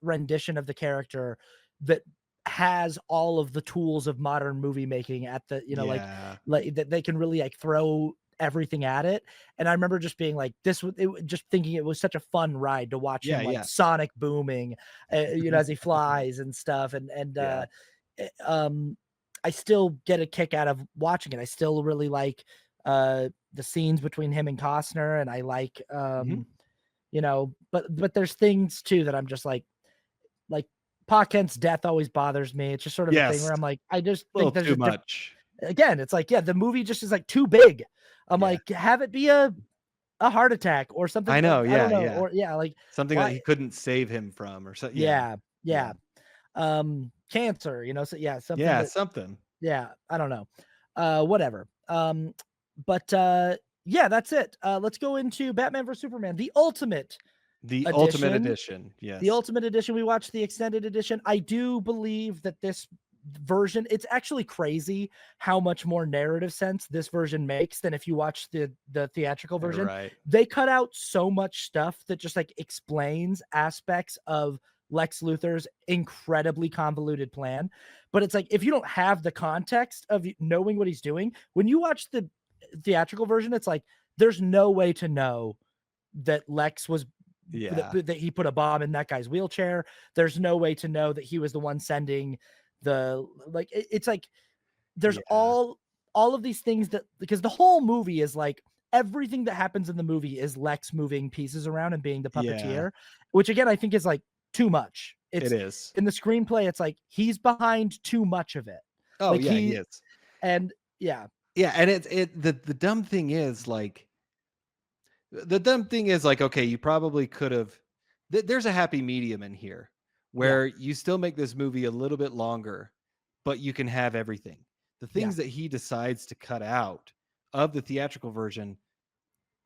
rendition of the character that has all of the tools of modern movie making at the, you know, Yeah. like that they can really like throw everything at it. And I remember just being like, just thinking it was such a fun ride to watch Yeah, him like yeah. sonic booming, you know, as he flies and stuff. Yeah. Eh, um, I still get a kick out of watching it. I still really like the scenes between him and Costner, and I like Mhm. you know, but there's things too that I'm just like Pa Kent's death always bothers me. It's just sort of a thing Yes. where I'm like, I just A little think there's too just much. again, it's like, yeah, the movie just is like too big. I'm Yeah. like, have it be a heart attack or something. I know. I don't Yeah, know. yeah. Or yeah, like Something that he why? couldn't save him from or so yeah. Yeah, Yeah. yeah. Cancer, you know, so yeah, something Yeah, that something. yeah, I don't know. Whatever. But yeah, that's it. Let's go into Batman vs Superman, the ultimate The Ultimate edition. Edition. The Yes. ultimate edition. We watched the extended edition. I do believe that this version, it's actually crazy how much more narrative sense this version makes than if you watch the theatrical version. Right. They cut out so much stuff that just like explains aspects of Lex Luthor's incredibly convoluted plan. But it's like if you don't have the context of knowing what he's doing, when you watch the theatrical version, it's like there's no way to know that Lex was Yeah. that he put a bomb in that guy's wheelchair. There's no way to know that he was the one sending the like it's like there's Yeah. all all of these things that, because the whole movie is like everything that happens in the movie is Lex moving pieces around and being the Yeah, puppeteer, which again I think is like too much. it It's is. in the screenplay, it's like he's behind too much of it. Oh Like yeah, he is. and yeah, Yeah, and the dumb thing is like okay, you probably could have there's a happy medium in here yeah, where you still make this movie a little bit longer, but you can have everything. The yeah. things that he decides to cut out of the theatrical version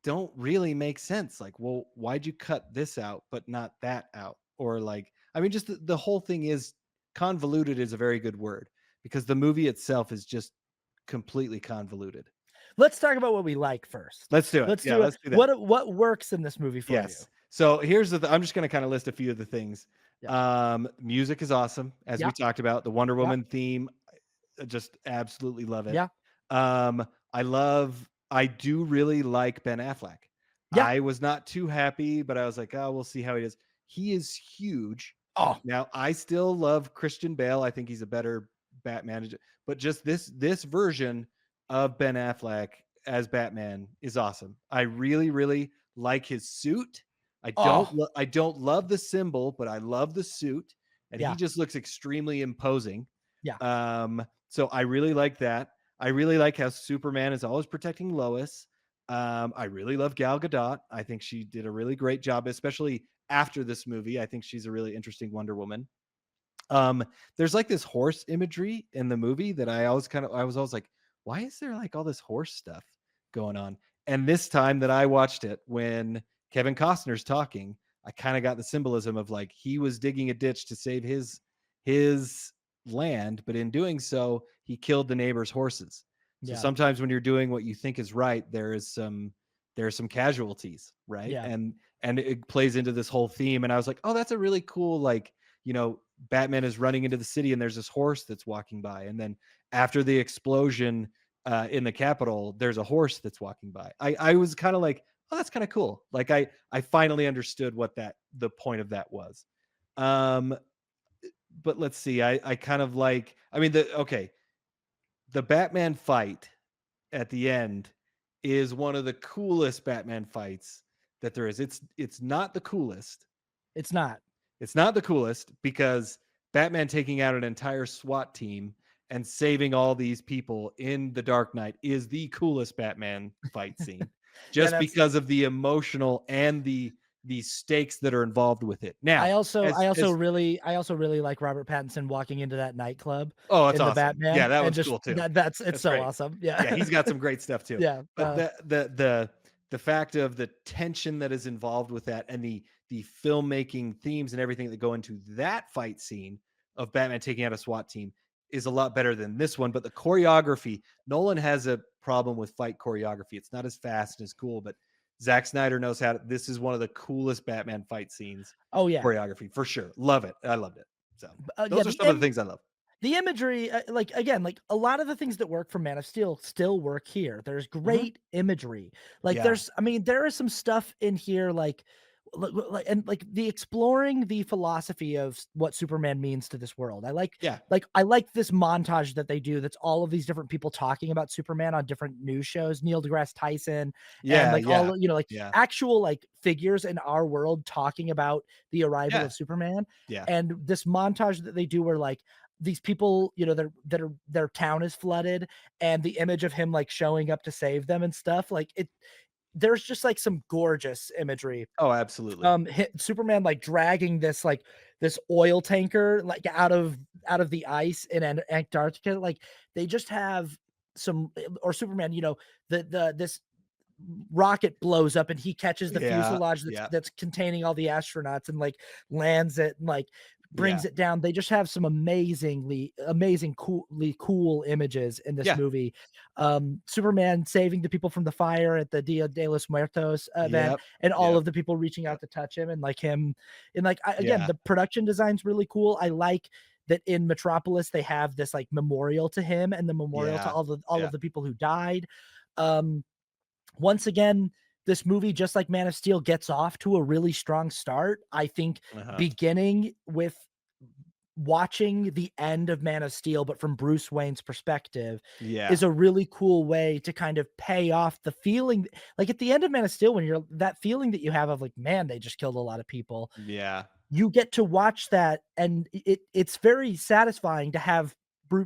don't really make sense. Like, well, why'd you cut this out but not that out? Or like, I mean, just the whole thing is convoluted is a very good word because the movie itself is just completely convoluted. Let's talk about what we like first. Let's do it. Let's Yeah, do it. let's do that. What works in this movie for you? Yes. So here's I'm just going to kind of list a few of the things. Yeah. Music is awesome, as we Yeah. talked about. The Wonder Yeah. Woman theme, just absolutely love it. Yeah. Um, I do really like Ben Affleck. Yeah. I was not too happy, but I was like, oh, we'll see how he is. He is huge. Oh, Now, I still love Christian Bale. I think he's a better Batman, but just this version of Ben Affleck as Batman is awesome. I really, really like his suit. oh, I don't love the symbol, but I love the suit, and he yeah. just looks extremely imposing. Yeah. So I really like that. I really like how Superman is always protecting Lois. I really love Gal Gadot. I think she did a really great job, especially after this movie. I think she's a really interesting Wonder Woman. There's like this horse imagery in the movie that I was always like, why is there like all this horse stuff going on? And this time that I watched it, when Kevin Costner's talking, I kind of got the symbolism of like he was digging a ditch to save his land, but in doing so, he killed the neighbor's horses. So Yeah. sometimes when you're doing what you think is right, there's some casualties, right? Yeah. And it plays into this whole theme. And I was like, oh, that's a really cool, like, Batman is running into the city and there's this horse that's walking by. And then after the explosion in the Capitol, there's a horse that's walking by. I was kind of like, oh, that's kind of cool. Like I finally understood what the point of that was. Um, but let's see. I kind of like, I mean, the Batman fight at the end is one of the coolest Batman fights that there is. It's not the coolest. It's not. It's not the coolest because Batman taking out an entire SWAT team and saving all these people in The Dark Knight is the coolest Batman fight scene, Yeah, just because of the emotional and the stakes that are involved with it. Now, I also really like Robert Pattinson walking into that nightclub oh, it's in the awesome. Yeah, Batman that and one's just cool too. that's it's That's so great. awesome. Yeah, Yeah. he's got some great stuff too. Yeah. But the fact of the tension that is involved with that and the filmmaking themes and everything that go into that fight scene of Batman taking out a SWAT team is a lot better than this one. But the choreography, Nolan has a problem with fight choreography. It's not as fast and as cool, but Zack Snyder knows how to. This is one of the coolest Batman fight scenes. Oh yeah. Choreography for sure. Love it. I loved it. So Yeah, those are some of the things I love. the imagery, like again, like a lot of the things that work for Man of Steel still work here. There's Mhm. great imagery. Like Yeah. I mean, there is some stuff in here and like the exploring the philosophy of what Superman means to this world. Yeah. I like this montage that they do that's all of these different people talking about Superman on different news shows, Neil deGrasse Tyson and Yeah. like Yeah. like Yeah. actual like figures in our world talking about the arrival Yeah. of Superman. Yeah. And this montage that they do where like these people, their town is flooded and the image of him like showing up to save them and stuff, like there's just like some gorgeous imagery. Oh, absolutely. Superman like dragging this oil tanker like out of the ice in Antarctica. Like they just have some, or Superman, this rocket blows up and he catches the Yeah. fuselage Yeah. that's containing all the astronauts and like lands it and like Yeah. brings it down. They just have some cool images in this Yeah. movie. Superman saving the people from the fire at the Dia de los Muertos event, Yep. and all Yep. of the people reaching out to touch him and like him, and like again, Yeah. the production design's really cool. I like that in Metropolis they have this like memorial to him and the memorial to Yeah. all Yeah. of the people who died. Um, Once again, this movie, just like Man of Steel, gets off to a really strong start. I think Uh-huh. beginning watching the end of Man of Steel, but from Bruce Wayne's perspective, Yeah. is a really cool way to kind of pay off the feeling like, at the end of Man of Steel, when you're that feeling that you have of, like, "Man, they just killed a lot of people." Yeah. You get to watch that, and it's very satisfying to have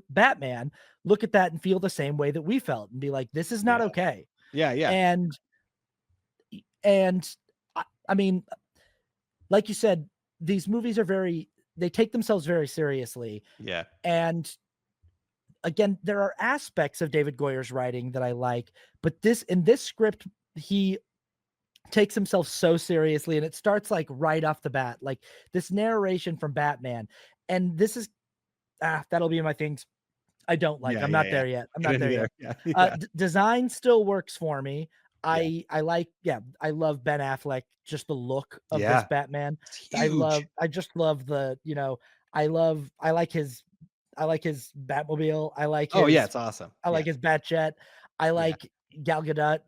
Batman look at that and feel the same way that we felt and be like, "This is not Yeah. okay." Yeah, yeah. And and I mean, like you said, these movies are very they take themselves very seriously, Yeah. and again, there are aspects of David Goyer's writing that I like, but this script, he takes himself so seriously, and it starts, like, right off the bat, like, this narration from Batman, and this is that'll be my things I don't like. Yeah, I'm yeah, not yeah. there yet. I'm Get not into there there. yet. Yeah, yeah, Design still works for me. yeah. I like yeah, I love Ben Affleck, just the look of this Yeah. Batman. It's huge. I just love I like his Batmobile. Oh, yeah, it's awesome. I Yeah, like his Batjet. I yeah. like Gal Gadot,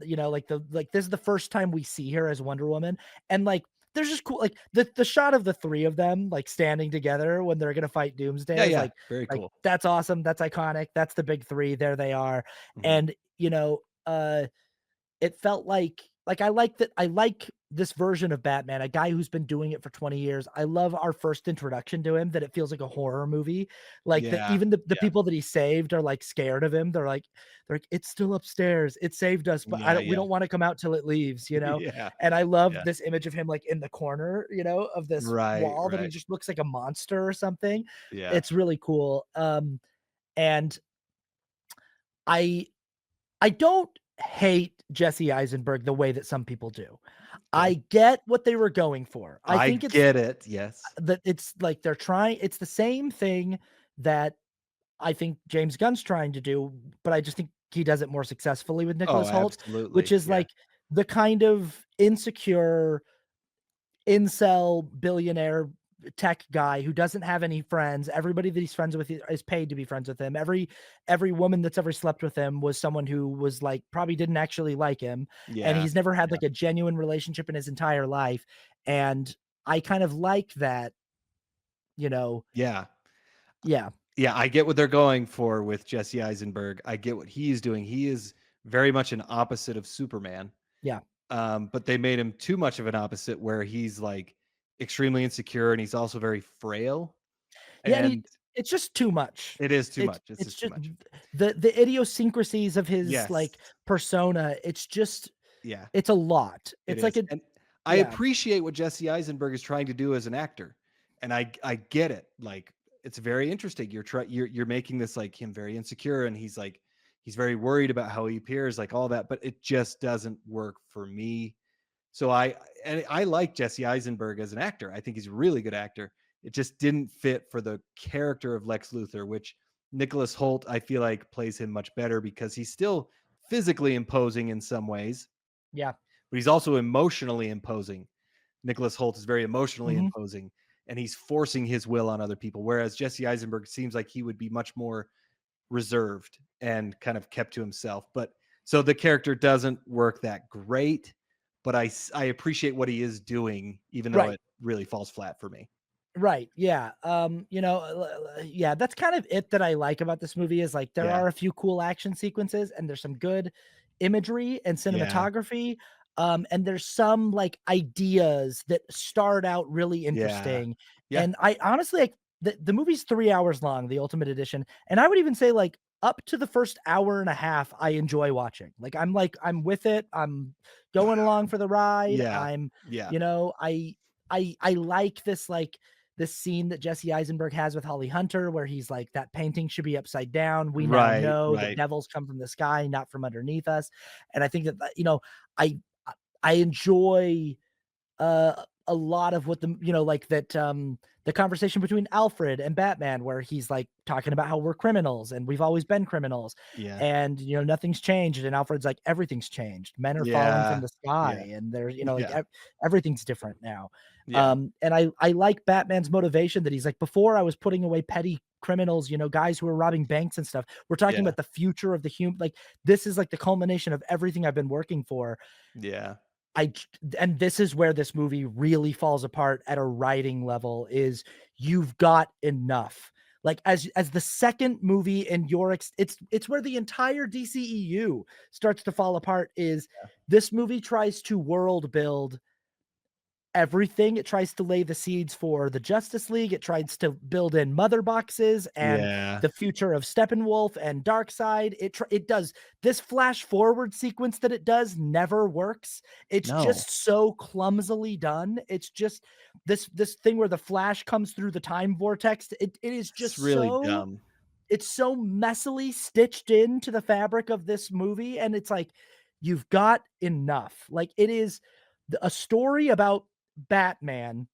this is the first time we see her as Wonder Woman, and, like, there's just cool like, the shot of the 3 of them, like, standing together when they're gonna fight Yeah, Doomsday is, yeah. Very like, cool. that's awesome, that's iconic, that's the big 3, there they are, Mhm. and, it felt like, I like this version of Batman, a guy who's been doing it for 20 years. I love our first introduction to him, that it feels like a horror movie, like, that Yeah. even the Yeah. people that he saved are, like, scared of him. They're like, "It's still upstairs. It saved us, but Yeah, we yeah. don't wanna come out till it leaves," you know? Yeah. And I love Yeah. this image of him, like, in the corner, of this Right, wall that he right. just looks like a monster or something. Yeah. It's really cool, and I I don't hate Jesse Eisenberg the way that some people do. Okay. I get what they were going for. I I think it's get it. Yes. that it's like it's the same thing that I think James Gunn's trying to do, but I just think he does it more successfully with Oh, Nicholas Hoult, which absolutely. is Yeah. like the kind of insecure incel billionaire tech guy who doesn't have any friends. Everybody that he's friends with is paid to be friends with him. Every woman that's ever slept with him was someone who was like probably didn't actually like him, and Yeah. he's never had Yeah. like a genuine relationship in his entire life. And I kind of like that, you know. Yeah. Yeah, Yeah, I get what they're going for with Jesse Eisenberg. I get what he's doing. He is very much an opposite of Superman. yeah, But they made him too much of an opposite where he's like extremely insecure and he's also very frail. yeah. And And it's just too much. it is too It's much. It's it's just too just much. the idiosyncrasies of his Yes. like persona. Yeah. It's a lot. It It's like is, a and I yeah, appreciate what Jesse Eisenberg is trying to do as an actor, and I get it. Like, it's very interesting. You're making this like him very insecure, and he's very worried about how he appears, like all that, but it just doesn't work for me. So I like Jesse Eisenberg as an actor. I think he's a really good actor. It just didn't fit for the character of Lex Luthor, which Nicholas Holt I feel like plays him much better because he's still physically imposing in some ways, yeah. but he's also emotionally imposing. Nicholas Holt is very emotionally Mhm. imposing, and he's forcing his will on other people. Whereas Jesse Eisenberg seems like he would be much more reserved and kind of kept to himself. But so the character doesn't work that great, but I appreciate what he is doing, even though Right. it really falls flat for me. Right, yeah, yeah, that's kind of it that I like about this movie is, like, there Yeah, are a few cool action sequences, and there's some good imagery and yeah, cinematography, and there's some, like, ideas that start out really yeah, interesting, yeah. and I honestly, like, the movie's 3 hours long, the Ultimate Edition, and I would even say, like, up to the first hour and a half, I enjoy watching. I'm with it, I'm going along for the ride, Yeah, yeah. I like this scene that Jesse Eisenberg has with Holly Hunter, where he's like, that painting should be upside down. We now Right, know that right. devils come from the sky, not from underneath us. And I think I I enjoy a lot of what the conversation between Alfred and Batman, where he's like talking about how we're criminals and we've always been criminals, Yeah, and nothing's changed. And Alfred's like, everything's changed. Men are falling from yeah, the yeah, sky, and there's yeah, everything's different now. yeah, And I like Batman's motivation that he's like, before I was putting away petty criminals, guys who are robbing banks and stuff. We're talking yeah, about the future of the human. Like, this is like the culmination of everything I've been working for. yeah. I j and this is where this movie really falls apart at a writing level, is you've got enough. Like, as the second movie in your it's where the entire DCEU starts to fall apart, is this movie tries to world build everything. It tries to lay the seeds for the Justice League. It tries to build in mother boxes and Yeah. the future of Steppenwolf and Darkseid. It does this flash forward sequence that it does never works. It's No. just so clumsily done. It's just this thing where the Flash comes through the time vortex. It is It's just really so dumb. it's so messily stitched into the fabric of this movie, and it's like, you've got enough. Like, it is a story about Batman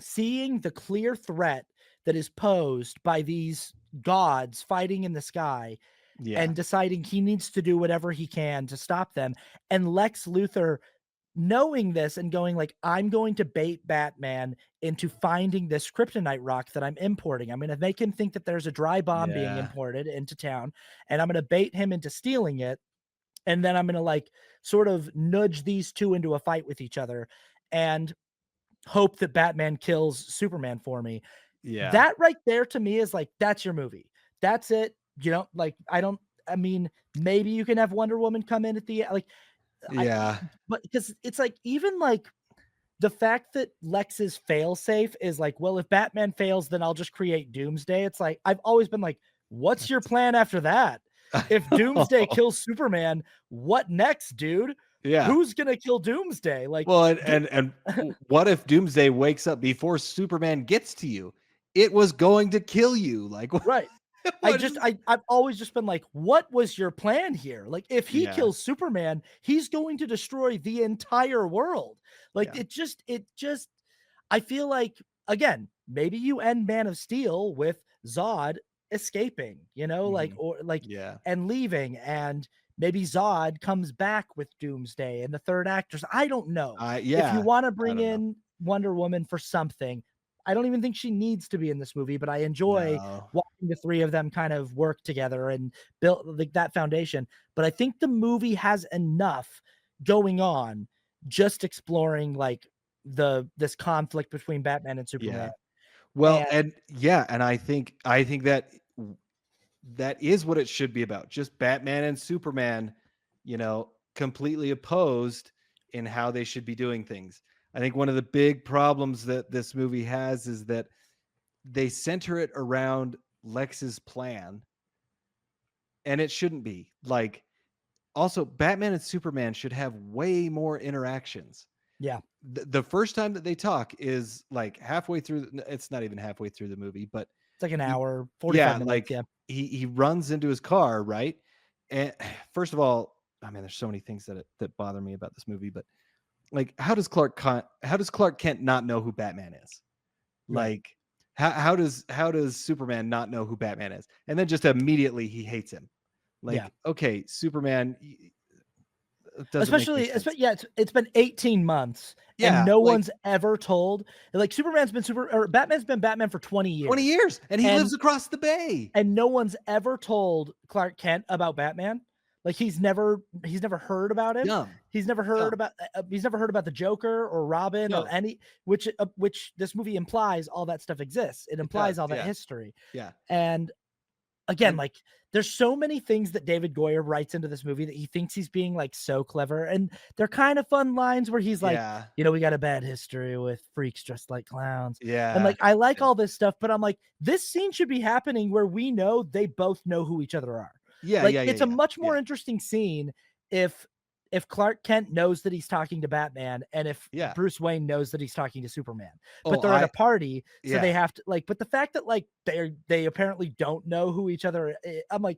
seeing the clear threat that is posed by these gods fighting in the sky Yeah. and deciding he needs to do whatever he can to stop them. And Lex Luthor knowing this and going like, I'm going to bait Batman into finding this kryptonite rock that I'm importing. I'm going to make him think that there's a dry bomb being Yeah. imported into town, and I'm going to bait him into stealing it. And then I'm going to like sort of nudge these two into a fight with each other and hope that Batman kills Superman for me. Yeah. That right there to me is like, that's your movie. That's it. You know, like, I mean, maybe you can have Wonder Woman come in at the like, I Yeah. but because it's like, even like the fact that Lex's failsafe is like, well, if Batman fails, then I'll just create Doomsday. It's like, I've always been like, what's your plan after that? If Doomsday kills Superman, what next, dude? Yeah. Who's gonna kill Doomsday? Like, Well, what if Doomsday wakes up before Superman gets to you? It was going to kill you. Like, right. what is I've always just been like, what was your plan here? Like, if he Yeah. kills Superman, he's going to destroy the entire world. Like, Yeah. it just I feel like, again, maybe you end Man of Steel with Zod escaping, you know, like, Mhm. or like, Yeah. and leaving, and maybe Zod comes back with Doomsday and the third actors. I don't know. If you Yeah. want to I bring don't know. in Wonder Woman for something, I don't even think she needs to be in this movie, but I enjoy No. watching the three of them kind of work together and build like that foundation. But I think the movie has enough going on, just exploring like this conflict between Batman and Superman. Yeah. Well, And and I think that that is what it should be about. Just Batman and Superman, completely opposed in how they should be doing things. I think one of the big problems that this movie has is that they center it around Lex's plan, and it shouldn't be. Like, also, Batman and Superman should have way more interactions. yeah, The first time that they talk is like halfway through. It's not even halfway through the movie, but it's like an he, hour, 45 yeah, minutes. like Yeah. he runs into his car, right? And first of all, I mean, there's so many things that bother me about this movie, but like, how does Clark Kent not know who Batman is? Right. Like, how does Superman not know who Batman is? And then just immediately he hates him. Yeah. Like, okay, Superman, it doesn't make any Especially, sense. yeah, it's been 18 months and Yeah, no like one's ever told, like, Superman's been super or Batman's been Batman for 20 20 years. years, and he And lives across the bay. no one's ever told Clark Kent about Batman. Like, he's never heard about him. Dumb, He's never heard dumb. about he's never heard about the Joker or Robin or No, any, which this movie implies all that stuff exists. It it does. implies all that Yeah, history. yeah, And again, and like, there's so many things that David Goyer writes into this movie that he thinks he's being like so clever. And they're kind of fun lines where he's like, yeah, we got a bad history with freaks dressed like clowns. And yeah, like, I like yeah, all this stuff, but I'm like, this scene should be happening where we know they both know who each other are. yeah, Like, yeah, it's a yeah, much more yeah, interesting scene if Clark Kent knows that he's talking to Batman and if yeah. Bruce Wayne knows that he's talking to Superman. But Oh, they're at a party, so they yeah, have to like, but the fact that like they apparently don't know who each other I'm like,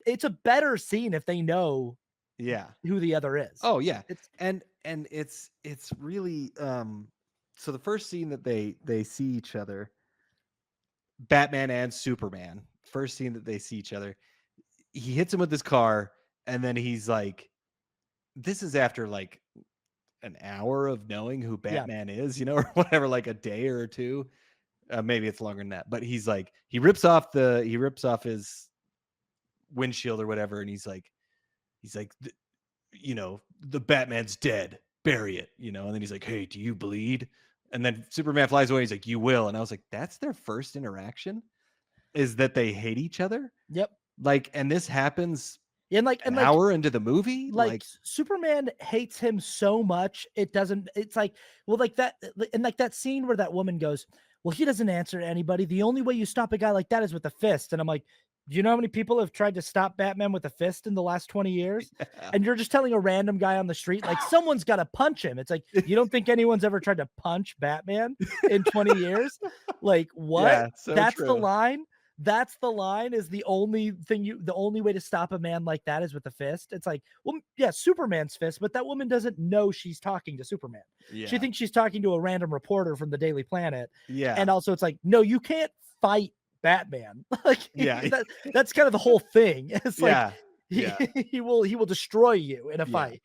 it's a better scene if they know yeah. who the other is. Oh, yeah, It's and it's really so the first scene that they see each other, Batman and Superman, first scene that they see each other, he hits him with his car, and then he's like, this is after like an hour of knowing who yeah, Batman is, or whatever, like a day or two. Maybe it's longer than that, but he's like, he rips off his windshield or whatever, and he's like, the Batman's dead. bury it, and then he's like, hey, do you bleed? And then Superman flies away. He's like, you will. And I was like, that's their first interaction, is that they hate each other. Yep. Like, and this happens And an hour into the movie. like Superman hates him so much it's like, well, like that, and like that scene where that woman goes, well, he doesn't answer anybody, the only way you stop a guy like that is with a fist. And I'm like, do you know how many people have tried to stop Batman with a fist in the last 20 years? Yeah. And you're just telling a random guy on the street, like, someone's got to punch him. It's like, you don't think anyone's ever tried to punch Batman in 20 years? Like, what? Yeah, so That's the true. line. That's the line, is the only way to stop a man like that is with a fist. It's like, well, yeah, Superman's fist, but that woman doesn't know she's talking to Superman. She Yeah. thinks she's talking to a random reporter from the Daily Planet. Yeah. And also it's like, no, you can't fight Batman. Like, Yeah. that's kind of the whole thing. It's like, Yeah. Yeah. he will destroy you in a Yeah. fight.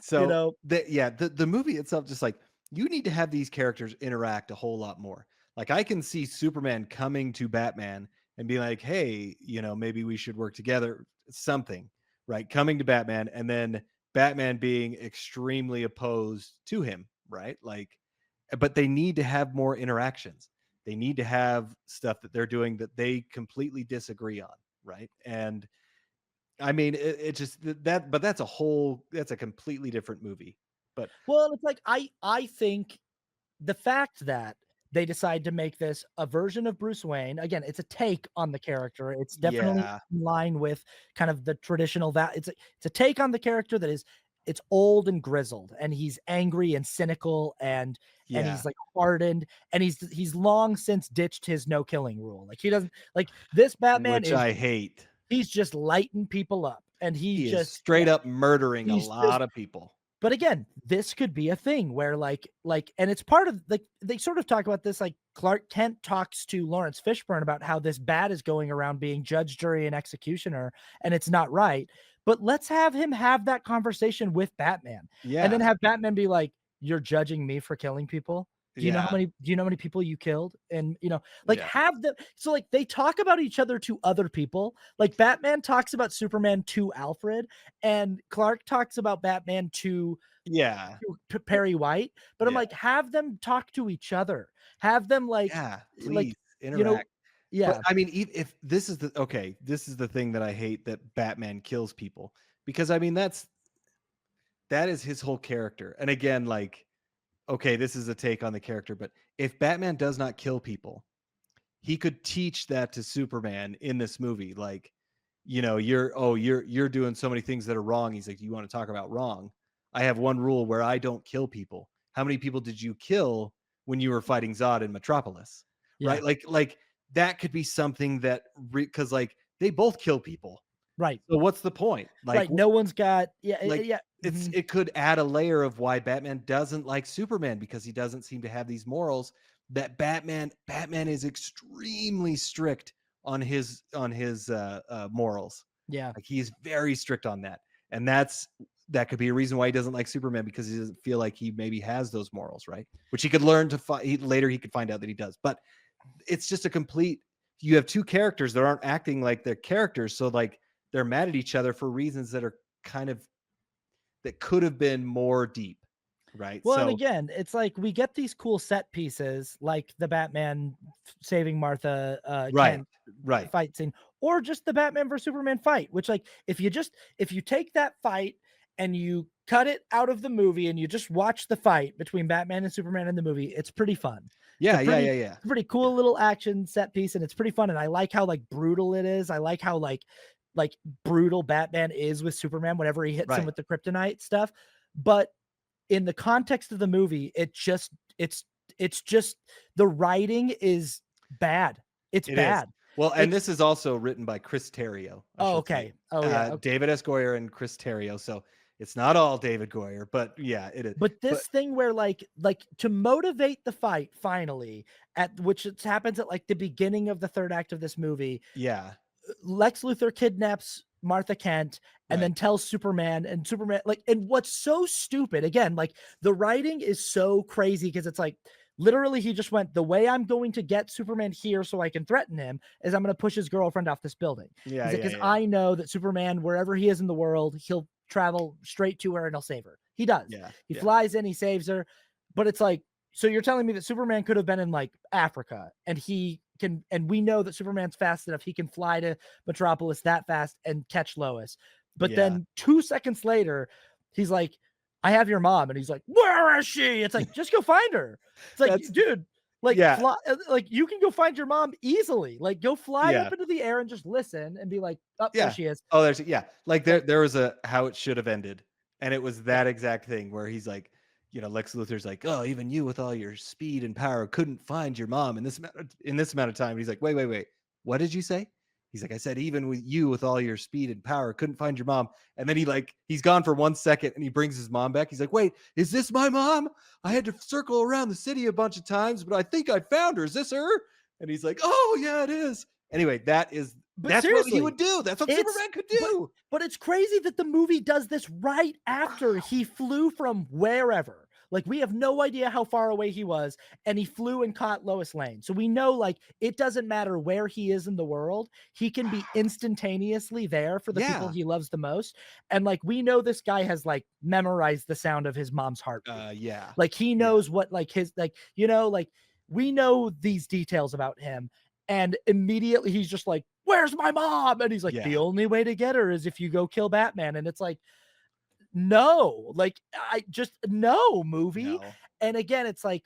So the movie itself, just like, you need to have these characters interact a whole lot more. Like, I can see Superman coming to Batman and be like, hey, maybe we should work together, something, right? Coming to Batman, and then Batman being extremely opposed to him, right? Like, but they need to have more interactions. They need to have stuff that they're doing that they completely disagree on, right? And I mean, it just that, but that's a completely different movie. But Well, it's like, I think the fact that they decide to make this a version of Bruce Wayne, again, it's a take on the character. It's definitely yeah, in line with kind of the traditional, that it's a take on the character that is, it's old and grizzled, and he's angry and cynical, and yeah, he's like hardened, and he's long since ditched his no killing rule. Like, he doesn't, like, this Batman which is, I hate. he's just lighting people up, and He is straight up murdering a he's just, lot of people. but again, this could be a thing where and it's part of, like, they sort of talk about this, like, Clark Kent talks to Lawrence Fishburne about how this bat is going around being judge, jury, and executioner, and it's not right. But let's have him have that conversation with Batman, and then Yeah, have Batman be like, "You're judging me for killing people? yeah, Do you know how many people you killed?" And, like, yeah, have them, so, like, they talk about each other to other people. Like, Batman talks about Superman to Alfred, and Clark talks about Batman yeah, to Perry White. But I'm yeah, like, have them talk to each other. Have them, yeah. like, Please you know, interact. But yeah, I mean, if this is this is the thing that I hate, that Batman kills people, because I mean, that is his whole character. And again, like, okay, this is a take on the character, but if Batman does not kill people, he could teach that to Superman in this movie. Like, you're doing so many things that are wrong. He's like, you want to talk about wrong? I have one rule where I don't kill people. How many people did you kill when you were fighting Zod in Metropolis? yeah, Right? Like that could be something that, because like they both kill people. right, So what's the point? Like, right. No one's got, yeah, like yeah. Mhm. it could add a layer of why Batman doesn't like Superman, because he doesn't seem to have these morals. That Batman is extremely strict on his morals. Yeah. Like, he's very strict on that. And that could be a reason why he doesn't like Superman, because he doesn't feel like he maybe has those morals, right? Which he could learn to find later. He could find out that he does. But it's just a complete, you have two characters that aren't acting like their characters, so like they're mad at each other for reasons that are kind of, that could have been more deep, right? Well, and So again, it's like we get these cool set pieces, like the Batman saving Martha right, Kent right, fight scene, or just the Batman versus Superman fight, which, like, if you take that fight and you cut it out of the movie and you just watch the fight between Batman and Superman in the movie, it's pretty fun. yeah, yeah, yeah, yeah, Pretty cool little action set piece, and it's pretty fun. And I like how, like, brutal it is. I like how, like brutal Batman is with Superman whenever he hits him right. with the kryptonite stuff. But in the context of the movie, it's just, the writing is bad. It's It is. bad. Well, and Like, this is also written by Chris Terrio, I oh, should say. okay. Oh, yeah. David S. Goyer and Chris Terrio. So it's not all David Goyer, but yeah, it is. But But this thing where, like, to motivate the fight finally, at which it happens at, like, the beginning of the third act of this movie, yeah, Lex Luthor kidnaps Martha Kent and right. then tells Superman, and Superman, like, and what's so stupid, again, like, the writing is so crazy, because it's like, literally, he just went, the way I'm going to get Superman here so I can threaten him is I'm going to push his girlfriend off this building. Yeah, He's like, yeah, because yeah. I know that Superman, wherever he is in the world, he'll travel straight to her and he'll save her. He does. Yeah. He Yeah. flies in, he saves her, but it's like, so you're telling me that Superman could have been in like Africa, and he can, and we know that Superman's fast enough, he can fly to Metropolis that fast and catch Lois. But Yeah. then 2 seconds later, he's like, I have your mom, and he's like, where is she? It's like, just go find her. It's like, That's dude, like yeah. fly, like you can go find your mom easily. Like go fly Yeah. up into the air and just listen and be like, oh, there Yeah. she is. Oh, there's yeah. Like Like, there was a how it should have ended. And it was yeah. that exact thing where he's like, Lex Luthor's like, "Oh, even you with all your speed and power couldn't find your mom in this amount of time." And he's like, "Wait. What did you say?" He's like, "I said even with you with all your speed and power couldn't find your mom." And then he's gone for 1 second and he brings his mom back. He's like, "Wait, is this my mom? I had to circle around the city a bunch of times, but I think I found her. Is this her?" And he's like, "Oh, yeah, it is." Anyway, But that's what he seriously, would do. That's what it's Superman could do. but it's crazy that the movie does this right after he flew from wherever. Like we have no idea how far away he was, and he flew and caught Lois Lane. So we know like it doesn't matter where he is in the world, he can be instantaneously there for the people Yeah. he loves the most. And like we know this guy has like memorized the sound of his mom's heartbeat. Yeah. Like he Yeah. knows what like his like like we know these details about him. And immediately he's just like, where's my mom? And he's like, the Yeah. only way to get her is if you go kill Batman. And it's like, no, like I just no movie. No. And again, it's like,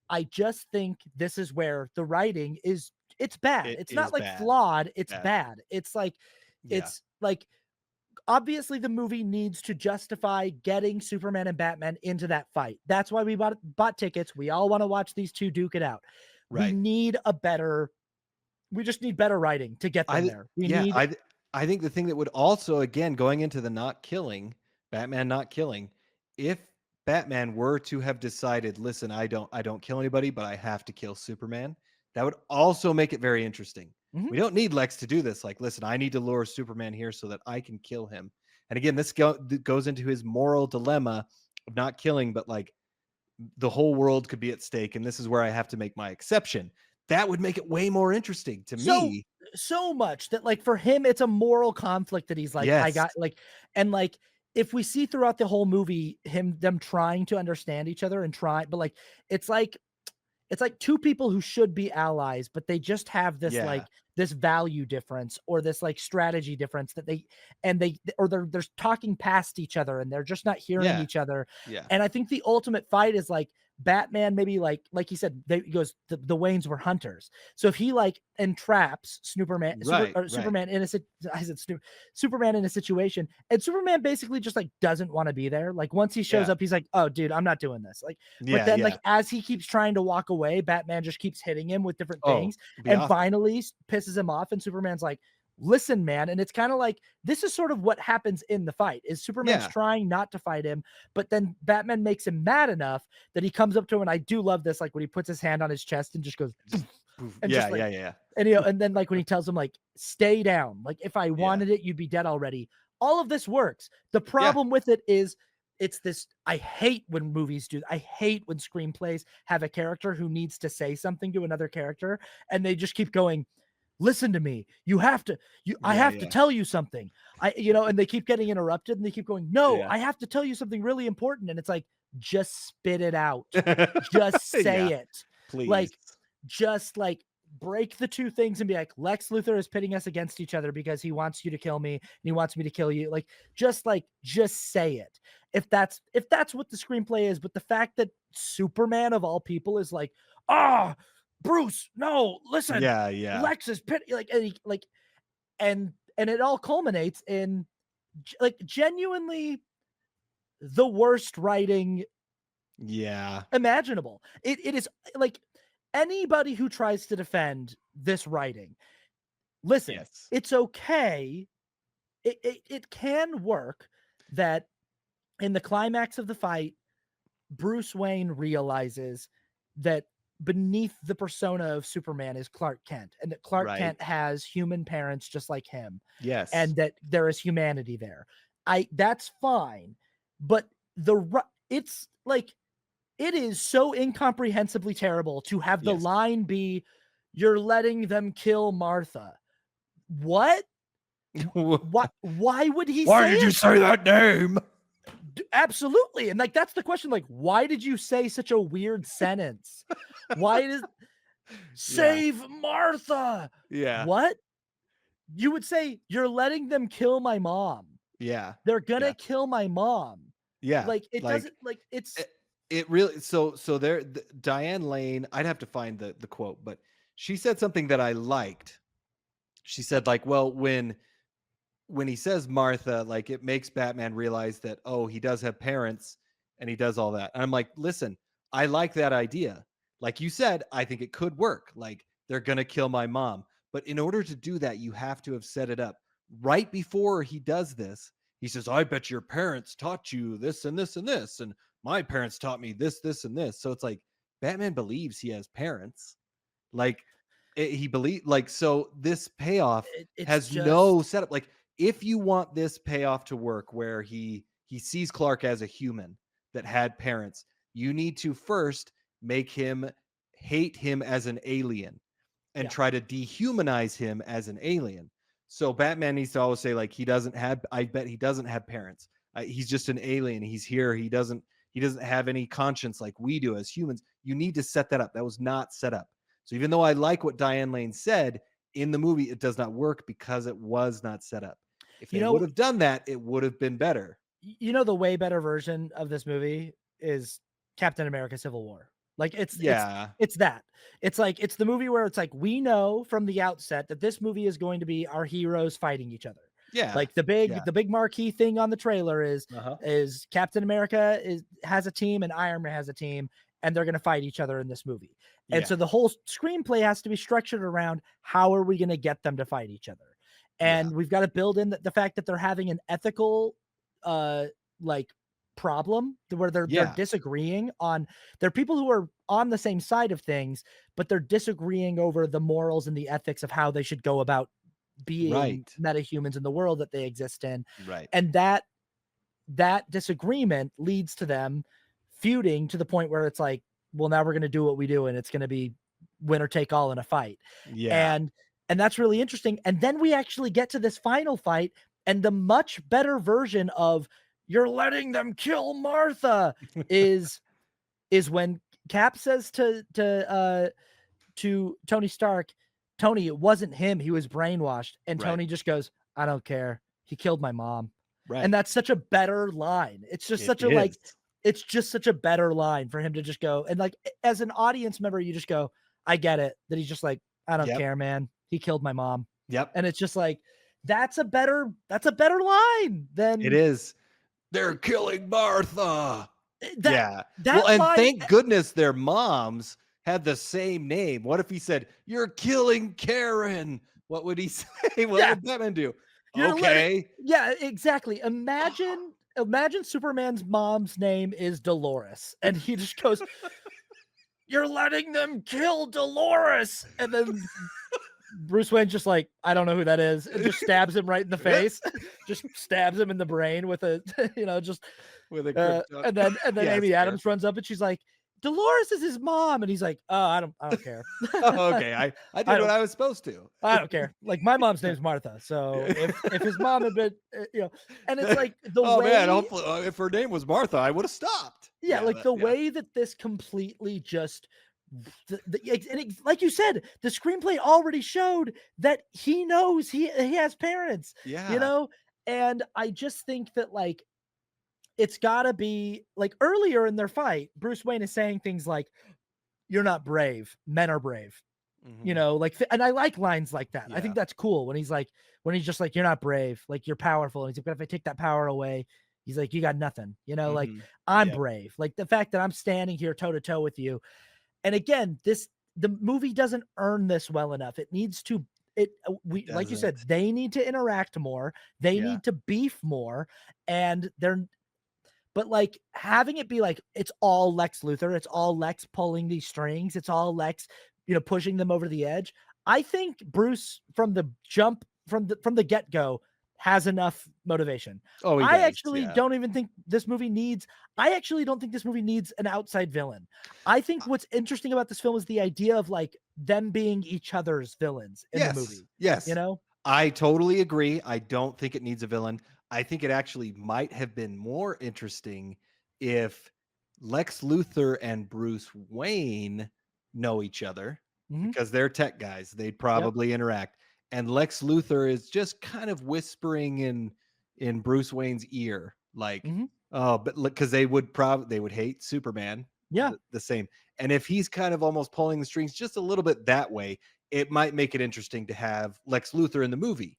I just think this is where the writing is, it's bad. It It's not is like bad. flawed, it's Bad. bad. It's like, Yeah. it's like, obviously the movie needs to justify getting Superman and Batman into that fight. That's why we bought tickets. We all want to watch these two duke it out. Right. We just need better writing to get them there. I think the thing that would also, again, going into the Batman not killing, if Batman were to have decided, listen, I don't kill anybody, but I have to kill Superman, that would also make it very interesting. Mhm. We don't need Lex to do this. Like, listen, I need to lure Superman here so that I can kill him. And again, this goes into his moral dilemma of not killing, but like the whole world could be at stake, and this is where I have to make my exception. That would make it way more interesting to me. So much that like for him, it's a moral conflict that he's like, I Yes. got like, and like if we see throughout the whole movie them trying to understand each other and try, but like it's like two people who should be allies, but they just have this Yeah. like this value difference or this like strategy difference that they're talking past each other and they're just not hearing each other. Yeah. And I think the ultimate fight is like Batman, maybe like he said, he goes, the Waynes were hunters. So if he like entraps Superman in Superman in a situation, and Superman basically just like doesn't want to be there. Like once he shows up, he's like, oh dude, I'm not doing this. Like, but then like as he keeps trying to walk away, Batman just keeps hitting him with different things and finally pisses him off. And Superman's like, listen, man. And it's kind of like, this is sort of what happens in the fight is Superman's trying not to fight him, but then Batman makes him mad enough that he comes up to him. And I do love this, like when he puts his hand on his chest and just goes, and and then like when he tells him like, stay down, like if I wanted it, you'd be dead already. All of this works. The problem with it is it's this, I hate when movies do, I hate when screenplays have a character who needs to say something to another character and they just keep going, listen to me. I have to tell you something. And they keep getting interrupted and they keep going, no, I have to tell you something really important. And it's like, just spit it out. Just say it. Please. Like, just like break the two things and be like, Lex Luthor is pitting us against each other because he wants you to kill me and he wants me to kill you. Like, just say it. If that's what the screenplay is. But the fact that Superman of all people is like, Bruce, no, listen. Lex is pity, and it all culminates in like genuinely the worst writing imaginable. It is like anybody who tries to defend this writing, listen, it's okay. It can work that in the climax of the fight, Bruce Wayne realizes that beneath the persona of Superman is Clark Kent, and that Clark Kent has human parents just like him. Yes. And that there is humanity there. That's fine. But it's like, it is so incomprehensibly terrible to have the line be, you're letting them kill Martha. What? Why would he Why did you say that name? Absolutely. And like, that's the question. Like, why did you say such a weird sentence? Why does Yeah. save Martha? Yeah. What? You would say, you're letting them kill my mom. Yeah. They're gonna Yeah. kill my mom. Yeah. Like, it Like doesn't, like, it's, it really so there Diane Lane, I'd have to find the quote, but she said something that I liked. She said like, well, when he says Martha, like it makes Batman realize that, oh, he does have parents and he does all that. And I'm like, listen, I like that idea. Like you said, I think it could work. Like they're going to kill my mom. But in order to do that, you have to have set it up right before he does this. He says, I bet your parents taught you this and this and this. And my parents taught me this, this, and this. So it's like Batman believes he has parents. Like he believe like so this payoff it's has no just, setup. Like if you want this payoff to work where he sees Clark as a human that had parents, you need to first make him hate him as an alien and yeah. try to dehumanize him as an alien. So Batman needs to always say like he doesn't have I bet he doesn't have parents. He's just an alien. He's here. He doesn't have any conscience like we do as humans. You need to set that up. That was not set up. So even though I like what Diane Lane said in the movie, it does not work because it was not set up. If You they would know, have done that, it would have been better. the way better version of this movie is Captain America Civil War. Like Yeah. it's that. It's like it's the movie where it's like we know from the outset that this movie is going to be our heroes fighting each other. Yeah. Like Yeah. the big marquee thing on the trailer Uh-huh. is Captain America has a team and Iron Man has a team, and they're going to fight each other in this movie. And Yeah. so the whole screenplay has to be structured around how are we going to get them to fight each other. Yeah. And we've got to build in the fact that they're having an ethical like problem where they're Yeah. disagreeing on, they're people who are on the same side of things, but they're disagreeing over the morals and the ethics of how they should go about being Right. metahumans in the world that they exist in. Right. And that disagreement leads to them feuding to the point where it's like, well, now we're going to do what we do and it's going to be winner take all in a fight. Yeah. And that's really interesting. And then we actually get to this final fight, and the much better version of you're letting them kill Martha is when Cap says to Tony Stark, Tony, it wasn't him, he was brainwashed. And Right. Tony just goes, I don't care. He killed my mom. Right. And that's such a better line. It's just It such a like, is. it's just such a better line for him to just go. And like, as an audience member, you just go, I get it. That he's just like, I don't Yep. care, man. He killed my mom. Yep. And it's just like, that's a better line than It is. They're killing Martha. that. Yeah. That Well, and line, thank goodness their moms had the same name. What if he said, "You're killing Karen"? What would he say? What Yeah. would Batman do? You're Okay. yeah, exactly. Imagine Superman's mom's name is Dolores, and he just goes, "You're letting them kill Dolores," and then Bruce Wayne just like, I don't know who that is, and just stabs him right in the face, just stabs him in the brain with a, just With a krypton. and then Yeah, Amy it's fair. Adams runs up and she's like, Dolores is his mom, and he's like, oh, I don't care. Oh, okay. I did I what don't- I was supposed to. I don't care. Like my mom's name's Martha, so if his mom had been, and it's like the Oh way, man, hopefully if her name was Martha, I would have stopped. yeah, like that- the way that this completely just, like you said, the screenplay already showed that he knows he has parents, Yeah. and I just think that like it's got to be like earlier in their fight, Bruce Wayne is saying things like, "You're not brave. Men are brave." Mhm. Like, and I like lines like that. I Yeah. think that's cool when he's just like, "You're not brave. Like you're powerful." And he's like, "But if I take that power away," he's like, "You got nothing." Like Mhm. I'm Yep. brave. Like the fact that I'm standing here toe to toe with you. And again, the movie doesn't earn this well enough. It needs to. Like you said, Doesn't. they need to interact more. They Yeah. need to beef more, and they're. But like having it be like it's all Lex Luthor, it's all Lex pulling these strings, it's all Lex, pushing them over the edge. I think Bruce from the jump, from the get-go, has enough motivation. Oh, he I does. actually Yeah. don't even think this movie needs. I actually don't think this movie needs an outside villain. I think what's interesting about this film is the idea of like them being each other's villains in the movie. Yes. I totally agree. I don't think it needs a villain. I think it actually might have been more interesting if Lex Luthor and Bruce Wayne know each other Mhm. because they're tech guys. They'd Yep. probably interact. And Lex Luthor is just kind of whispering in Bruce Wayne's ear, like, Mhm. oh, but look, because they would hate Superman Yeah. the same. And if he's kind of almost pulling the strings just a little bit that way, it might make it interesting to have Lex Luthor in the movie.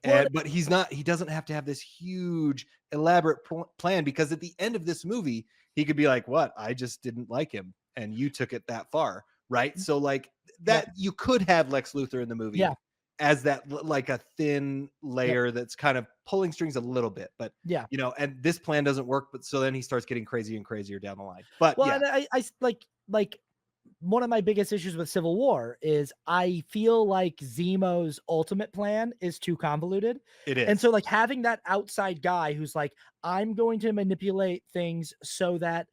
Well, But he doesn't have to have this huge elaborate plan, because at the end of this movie he could be like, what, I just didn't like him and you took it that far, right? So like yep. that, you could have Lex Luthor in the Yeah. movie as that like a thin Yep. layer that's kind of pulling strings a little bit, but Yeah. and this plan doesn't work, but so then he starts getting crazier and crazier down the line. But Well, yeah, and like one of my biggest issues with Civil War is I feel like Zemo's ultimate plan is too convoluted. it And is. so like having that outside guy who's like, I'm going to manipulate things so that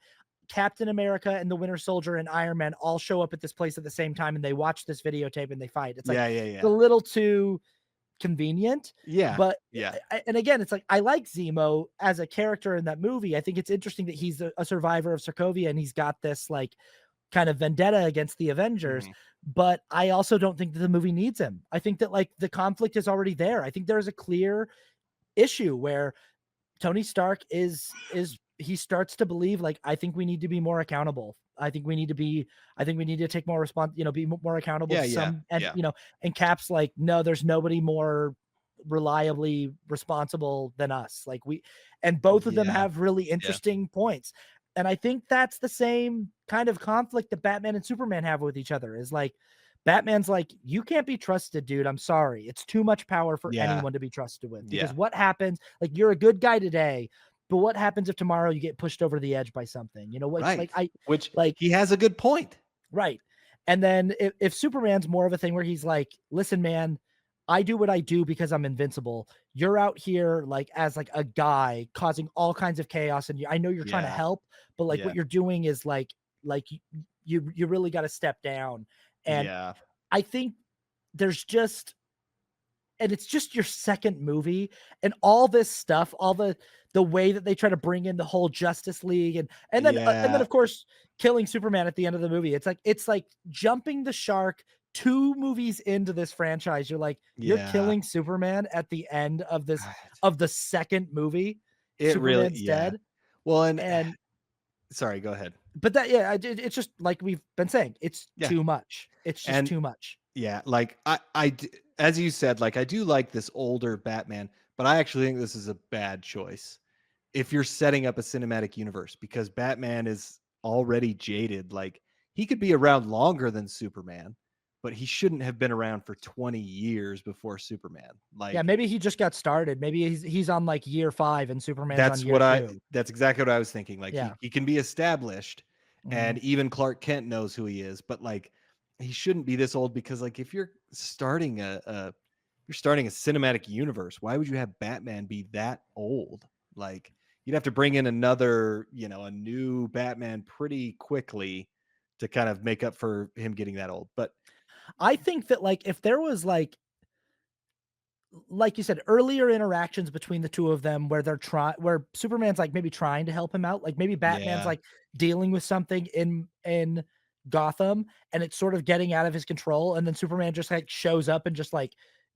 Captain America and the Winter Soldier and Iron Man all show up at this place at the same time and they watch this videotape and they fight. It's like Yeah, yeah, it's a yeah. little too convenient. Yeah, But yeah. and again, it's like I like Zemo as a character in that movie. I think it's interesting that he's a survivor of Sokovia and he's got this like kind of vendetta against the Avengers. Mhm. But I also don't think that the movie needs him. I think that like the conflict is already there. I think there's a clear issue where Tony Stark is he starts to believe like I think we need to be more accountable. I think we need to take more be more accountable Yeah, to yeah, some, and yeah. and Cap's like, no, there's nobody more reliably responsible than us. Like and both of them Yeah, have really yeah. interesting points. And I think that's the same kind of conflict that Batman and Superman have with each other is like Batman's like, you can't be trusted, dude. I'm sorry. It's too much power for Yeah, anyone to be trusted with because yeah. what happens, like, you're a good guy today, but what happens if tomorrow you get pushed over the edge by something? You know, Right. Which like, he has a good point. right. And then if Superman's more of a thing where he's like, listen, man, I do what I do because I'm invincible. You're out here like as like a guy causing all kinds of chaos. And I know you're trying to Yeah, help, but like yeah, what you're doing is like you really got to step down. And yeah, I think there's just and it's just your second movie and all this stuff, all the way that they try to bring in the whole Justice League and then yeah, of course killing Superman at the end of the movie. It's like jumping the shark 2 movies into this franchise. You're like, you're yeah. killing Superman at the end God. of the second movie. It really, Superman's yeah. dead. Well, and And sorry, go ahead. but that yeah, it's just like we've been saying, it's Yeah. too much. It's just And too much. yeah, like as you said, like I do like this older Batman, but I actually think this is a bad choice if you're setting up a cinematic universe, because Batman is already jaded. Like he could be around longer than Superman, but he shouldn't have been around for 20 years before Superman. Yeah, Like maybe he just got started. Maybe he's on like year 5 and Superman's on year 2. that's exactly what I was thinking. Like Yeah. he can be established, and Mhm. even Clark Kent knows who he is, but like he shouldn't be this old, because like if you're starting a cinematic universe, why would you have Batman be that old? Like you'd have to bring in another, a new Batman pretty quickly to kind of make up for him getting that old. But I think that like if there was like you said, earlier interactions between the two of them where where Superman's like maybe trying to help him out, like maybe Batman's yeah, like dealing with something in Gotham and it's sort of getting out of his control, and then Superman just like shows up and just like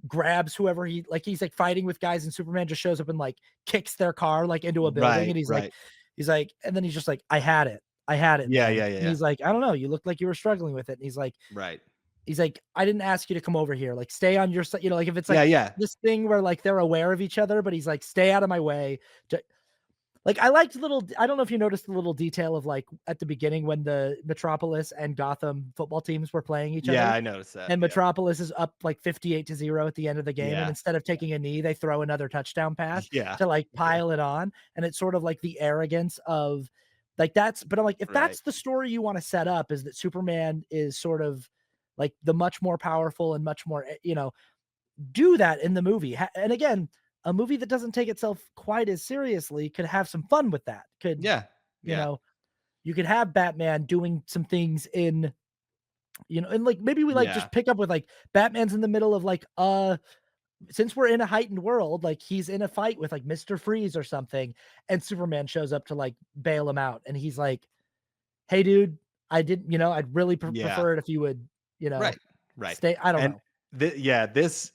grabs whoever he's like fighting with guys, and Superman just shows up and like kicks their car like into a building, right, and right. he's like, and then he's just like, I had it. I had it, Yeah, man. yeah, yeah, And yeah. he's like, I don't know, you looked like you were struggling with it. And Right. he's like, I didn't ask you to come over here. Like, stay on your side. You know, like if it's Yeah, like yeah. this thing where like they're aware of each other, but he's like, stay out of my way. Like, I liked I don't know if you noticed the little detail of like at the beginning when the Metropolis and Gotham football teams were playing each Yeah, other. I noticed that. And Yeah. Metropolis is up like 58-0 at the end of the game. And Yeah. instead of taking a knee, they throw another touchdown pass Yeah. to like Yeah. pile it on. And it's sort of like the arrogance of like but I'm like, if Right. that's the story you want to set up, is that Superman is sort of like the much more powerful and much more, do that in the movie. And again, a movie that doesn't take itself quite as seriously could have some fun with that. Yeah. You Yeah. know, you could have Batman doing some things and like maybe we like Yeah. just pick up with like Batman's in the middle of like since we're in a heightened world, like he's in a fight with like Mr. Freeze or something, and Superman shows up to like bail him out, and he's like, "Hey, dude, I didn't, I'd really Yeah. prefer it if you would, Right. Right. stay." I don't And know. yeah, this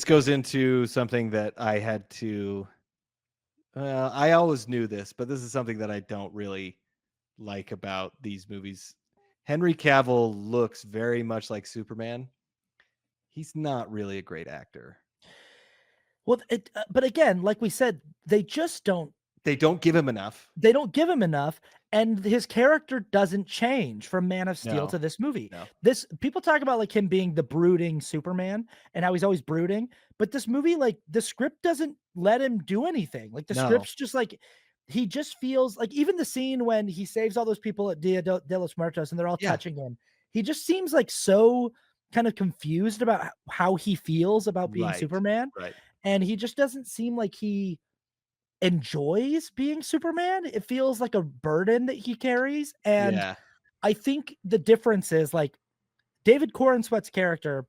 goes into something that I had to I always knew this, but this is something that I don't really like about these movies. Henry Cavill looks very much like Superman. He's not really a great actor. Well, but again, like we said, they just don't They don't give him enough. they don't give him enough, and his character doesn't change from Man of Steel No. to this movie. No. This people talk about like him being the brooding Superman and how he's always brooding, but this movie, like the script doesn't let him do anything. Like the No. script's just like he just feels like even the scene when he saves all those people at de los Muertos and they're all Yeah. touching him, he just seems like so kind of confused about how he feels about being Right. Superman, Right. and he just doesn't seem like he enjoys being Superman. It feels like a burden that he carries, and Yeah. I think the difference is, like, David Corenswet's character,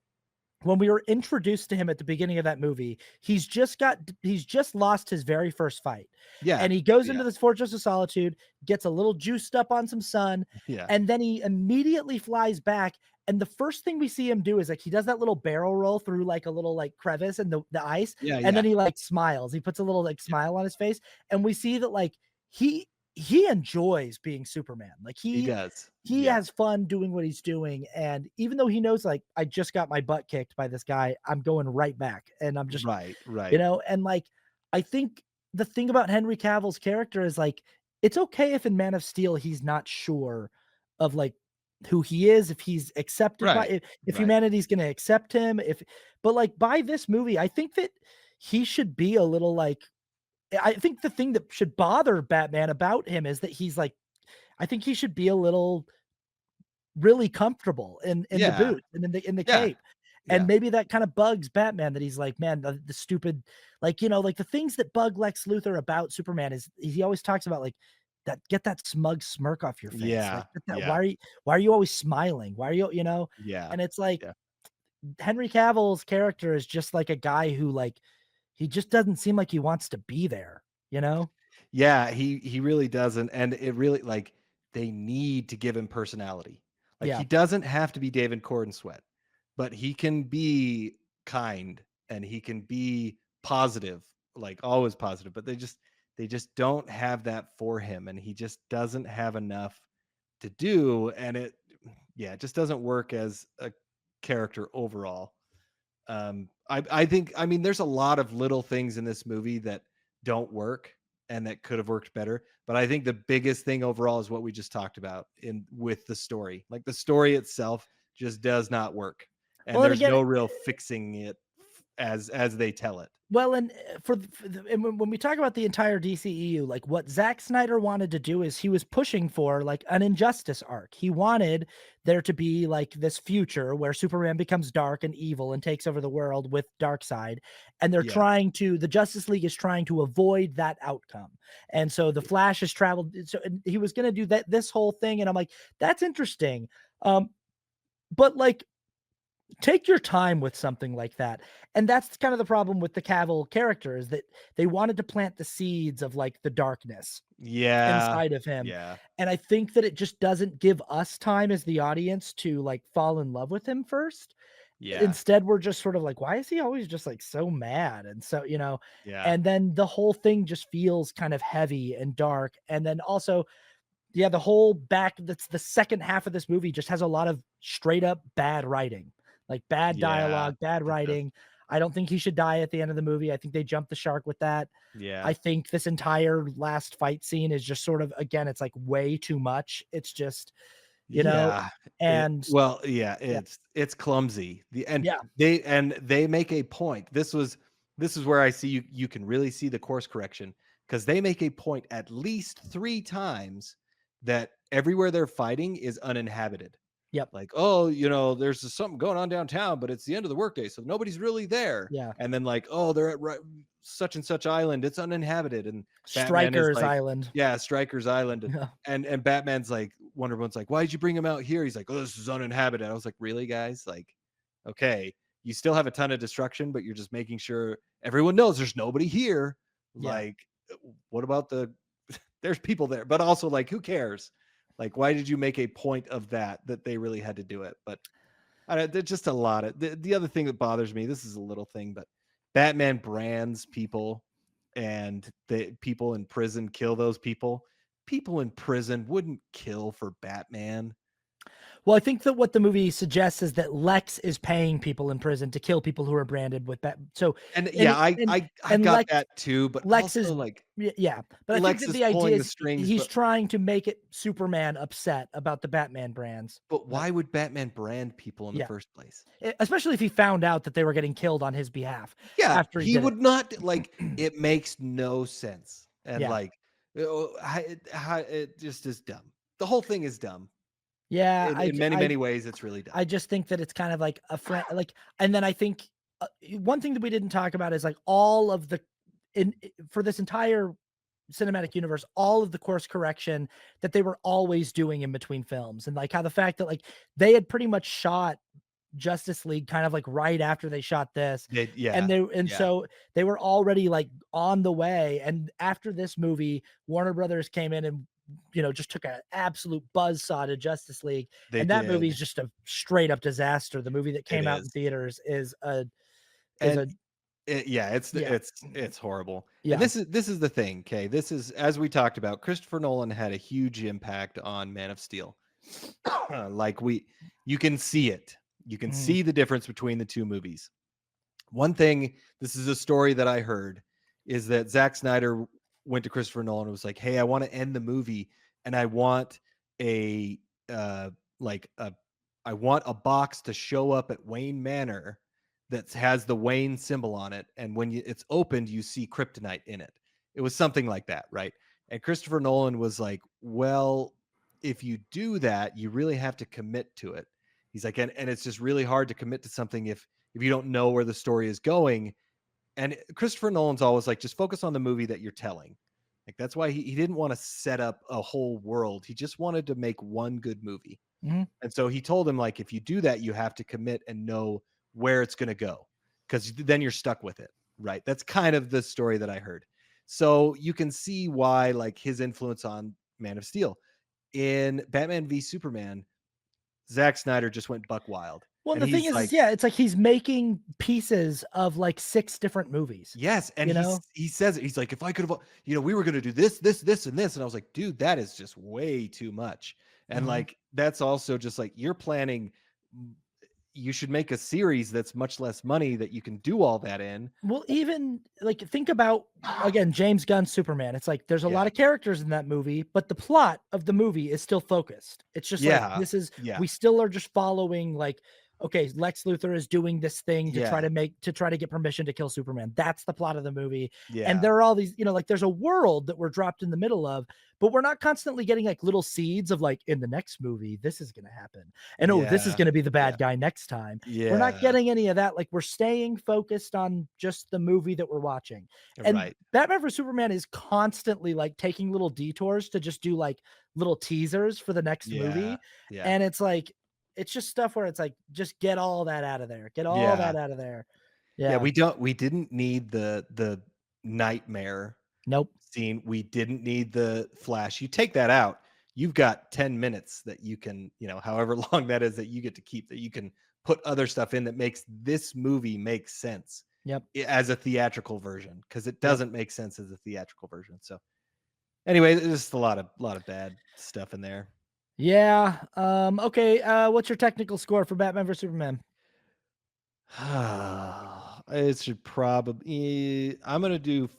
when we were introduced to him at the beginning of that movie, he's just lost his very first fight. Yeah. And he goes Yeah. into this Fortress of Solitude, gets a little juiced up on some sun, Yeah. and then he immediately flies back. And the first thing we see him do is like he does that little barrel roll through like a little like crevice in the ice, Yeah. and Yeah. then he like smiles. He puts a little like Yeah. smile on his face, and we see that like he enjoys being Superman. Like He does. he Yeah. has fun doing what he's doing, and even though he knows like I just got my butt kicked by this guy, I'm going right back, and I'm just, Right. Right. and like I think the thing about Henry Cavill's character is like it's okay if in Man of Steel he's not sure of like who he is, if he's accepted by Right. if Right. humanity's going to accept him, if but like by this movie I think that he should be a little like I think the thing that should bother Batman about him is that he's like I think he should be a little really comfortable in the Yeah. boot and in the Yeah. cape. And Yeah. maybe that kind of bugs Batman that he's like, man, the stupid, like, like the things that bug Lex Luthor about Superman is he always talks about like that, get that smug smirk off your face. Like, Yeah. get that, Yeah. why are you always smiling? Why are you, Yeah. and it's like Yeah. Henry Cavill's character is just like a guy who like, he just doesn't seem like he wants to be there, you know? Yeah, he really doesn't, and it really like they need to give him personality. Like Yeah. he doesn't have to be David Cornsweat, but he can be kind and he can be positive, like always positive. But they just don't have that for him, and he just doesn't have enough to do, and it just doesn't work as a character overall. I think I mean there's a lot of little things in this movie that don't work and that could have worked better, but I think the biggest thing overall is what we just talked about in with the story. Like the story itself just does not work, and Well, and there's again, no real fixing it as they tell it. well, and and when we talk about the entire DCEU, like what Zack Snyder wanted to do is he was pushing for like an injustice arc. He wanted there to be like this future where Superman becomes dark and evil and takes over the world with Darkseid, and Yeah. the Justice League is trying to avoid that outcome. And so the Flash has traveled. So and he was going to do this whole thing, and I'm like, that's interesting. Um, but like take your time with something like that. And that's kind of the problem with the Cavill character is that they wanted to plant the seeds of like the darkness Yeah. inside of him. Yeah. And I think that it just doesn't give us time as the audience to like fall in love with him first. Yeah. Instead, we're just sort of like, why is he always just like so mad? And so, Yeah. and then the whole thing just feels kind of heavy and dark. And then also, yeah, the whole that's the second half of this movie just has a lot of straight up bad writing, like bad Yeah. dialogue, bad It does. writing. I don't think he should die at the end of the movie. I think they jumped the shark with that. Yeah. I think this entire last fight scene is just sort of, again, it's like way too much. It's just, you know, Yeah. and Yeah, yeah, it's clumsy. yeah, They make a point. This is where I see you can really see the course correction because they make a point at least 3 times that everywhere they're fighting is uninhabited. yep, Like, oh, there's something going on downtown, but it's the end of the workday, so nobody's really there. yeah. And then like, oh, they're at such and such island, it's uninhabited, and Batman is Strikers like, Island. yeah, Strikers Island, Yeah. and Batman's like, Wonder Woman's like, why did you bring him out here? He's like, oh, this is uninhabited. I was like, really, guys? Like, okay, you still have a ton of destruction, but you're just making sure everyone knows there's nobody here. Yeah. Like, what about there's people there, but also like, who cares? Like, why did you make a point of that they really had to do it? But I don't, there's just a lot of the other thing that bothers me. This is a little thing, but Batman brands people, and the people in prison kill those people. People in prison wouldn't kill for Batman. Well, I think that what the movie suggests is that Lex is paying people in prison to kill people who are branded with that. So, And and yeah, I and I I and got Lex that too, but Lex also is like yeah, but I think Lex that is the idea pulling the is strings, he's but trying to make it Superman upset about the Batman brands. But why would Batman brand people in the yeah, first place? especially if he found out that they were getting killed on his behalf Yeah, after he he did would it. not like it makes no sense. And Yeah. like it just is dumb. The whole thing is dumb. Yeah, In many, many ways, it's really dumb. I just think that it's kind of like a friend, like, and then I think one thing that we didn't talk about is like all of the for this entire cinematic universe, all of the course correction that they were always doing in between films, and like how the fact that like they had pretty much shot Justice League kind of like right after they shot this. And Yeah, yeah, so they were already like on the way. And after this movie, Warner Brothers came in and just took an absolute buzzsaw to Justice League. they And that movie is did. just a straight up disaster. The movie that It came out in is. theaters is And a yeah, yeah. it's horrible. And Yeah. this is the thing, okay? This is, as we talked about, Christopher Nolan had a huge impact on Man of Steel. Like you can see it. You can Mhm. see the difference between the two movies. One thing, this is a story that I heard, is that Zack Snyder went to Christopher Nolan and was like, "Hey, I want to end the movie, and I want a like I want a box to show up at Wayne Manor that has the Wayne symbol on it, and when it's opened, you see kryptonite in it." It was something like that, right? And Christopher Nolan was like, "Well, if you do that, you really have to commit to it." He's like, and it's just really hard to commit to something if you don't know where the story is going. And Christopher Nolan's always like, just focus on the movie that you're telling. Like, that's why he didn't want to set up a whole world. He just wanted to make one good movie. Mhm. And so he told him, like, if you do that, you have to commit and know where it's going to go, because then you're stuck with it. Right. That's kind of the story that I heard. So you can see why, like, his influence on Man of Steel. In Batman v Superman, Zack Snyder just went buck wild. Well, and And the thing he's is, like, yeah, it's like he's making pieces of like 6 different movies, yes, and you know? he says it. He's like, if I could have, we were gonna do this, this, this, and this, and I was like, dude, that is just way too much. And Mhm. like, that's also just like you're planning. You should make a series that's much less money that you can do all that in. Well, even like think about again James Gunn's Superman. It's like there's a lot Yeah, of characters in that movie, but the plot of the movie is still focused. It's just like yeah, yeah, we still are just following like okay, Lex Luthor is doing this thing to yeah, try to get permission to kill Superman. That's the plot of the movie. And yeah, there are all these, like there's a world that we're dropped in the middle of, but we're not constantly getting like little seeds of like in the next movie this is going to happen. And oh, this is yeah, going to be the yeah, bad guy next time. We're not yeah. getting any of that. Like we're staying focused on just the movie that we're watching. And Right. Batman vs Superman is constantly like taking little detours to just do like little teasers for the next Yeah, movie. yeah, And it's like it's just stuff where it's like just get all that out of there. Get all yeah, that out of there. yeah. Yeah. We didn't need the nightmare Nope. scene. We didn't need the flash. You take that out, you've got 10 minutes that you can, however long that is, that you get to keep, that you can put other stuff in that makes this movie make sense Yep. as a theatrical version, because it Yep. doesn't make sense as a theatrical version. So anyway, there's just a lot of bad stuff in there. Yeah. Okay. What's your technical score for Batman vs Superman? It should probably, I'm gonna do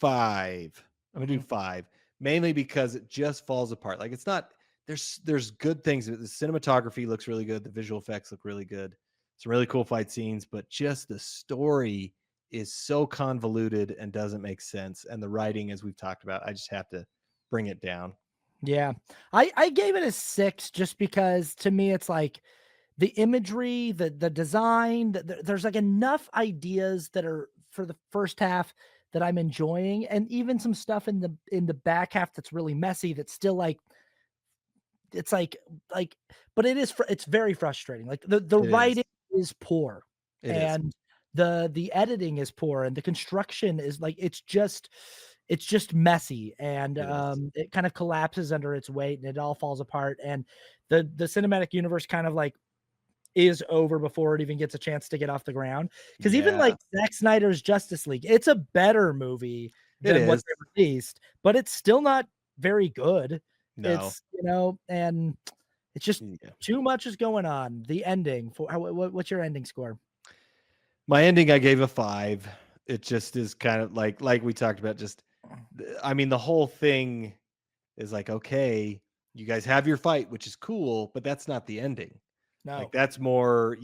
5. I'm gonna do Mhm. 5, mainly because it just falls apart. Like, it's not, there's good things. The cinematography looks really good. The visual effects look really good. Some really cool fight scenes, but just the story is so convoluted and doesn't make sense. And the writing, as we've talked about, I just have to bring it down. Yeah. I gave it a 6 just because to me it's like the imagery, the design, there's like enough ideas that are for the first half that I'm enjoying, and even some stuff in the back half that's really messy. That's still like it's like, but it's very frustrating. Like the It writing is. is poor, It is. and the editing is poor, and the construction is like it's just messy, and It is. it kind of collapses under its weight, and it all falls apart, and the cinematic universe kind of like is over before it even gets a chance to get off the ground. Because even Yeah, like Zack Snyder's Justice League, it's a better movie it than what is. they released, but it's still not very good. No. And it's just Yeah. too much is going on. The ending for what's your ending score? My ending, I gave a 5. It just is kind of like we talked about, just I mean, the whole thing is like, okay, you guys have your fight, which is cool, but that's not the ending. Like No, that's more,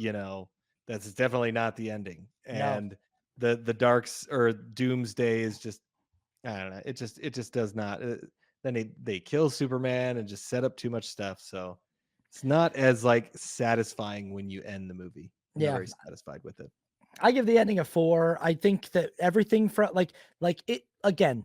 that's definitely not the ending. no. And the darks or doomsday is just, I don't know. It just does not. Then they kill Superman and just set up too much stuff. So it's not as like satisfying when you end the movie. I'm not Yeah. very satisfied with it. I give the ending a 4. I think that everything from like it again,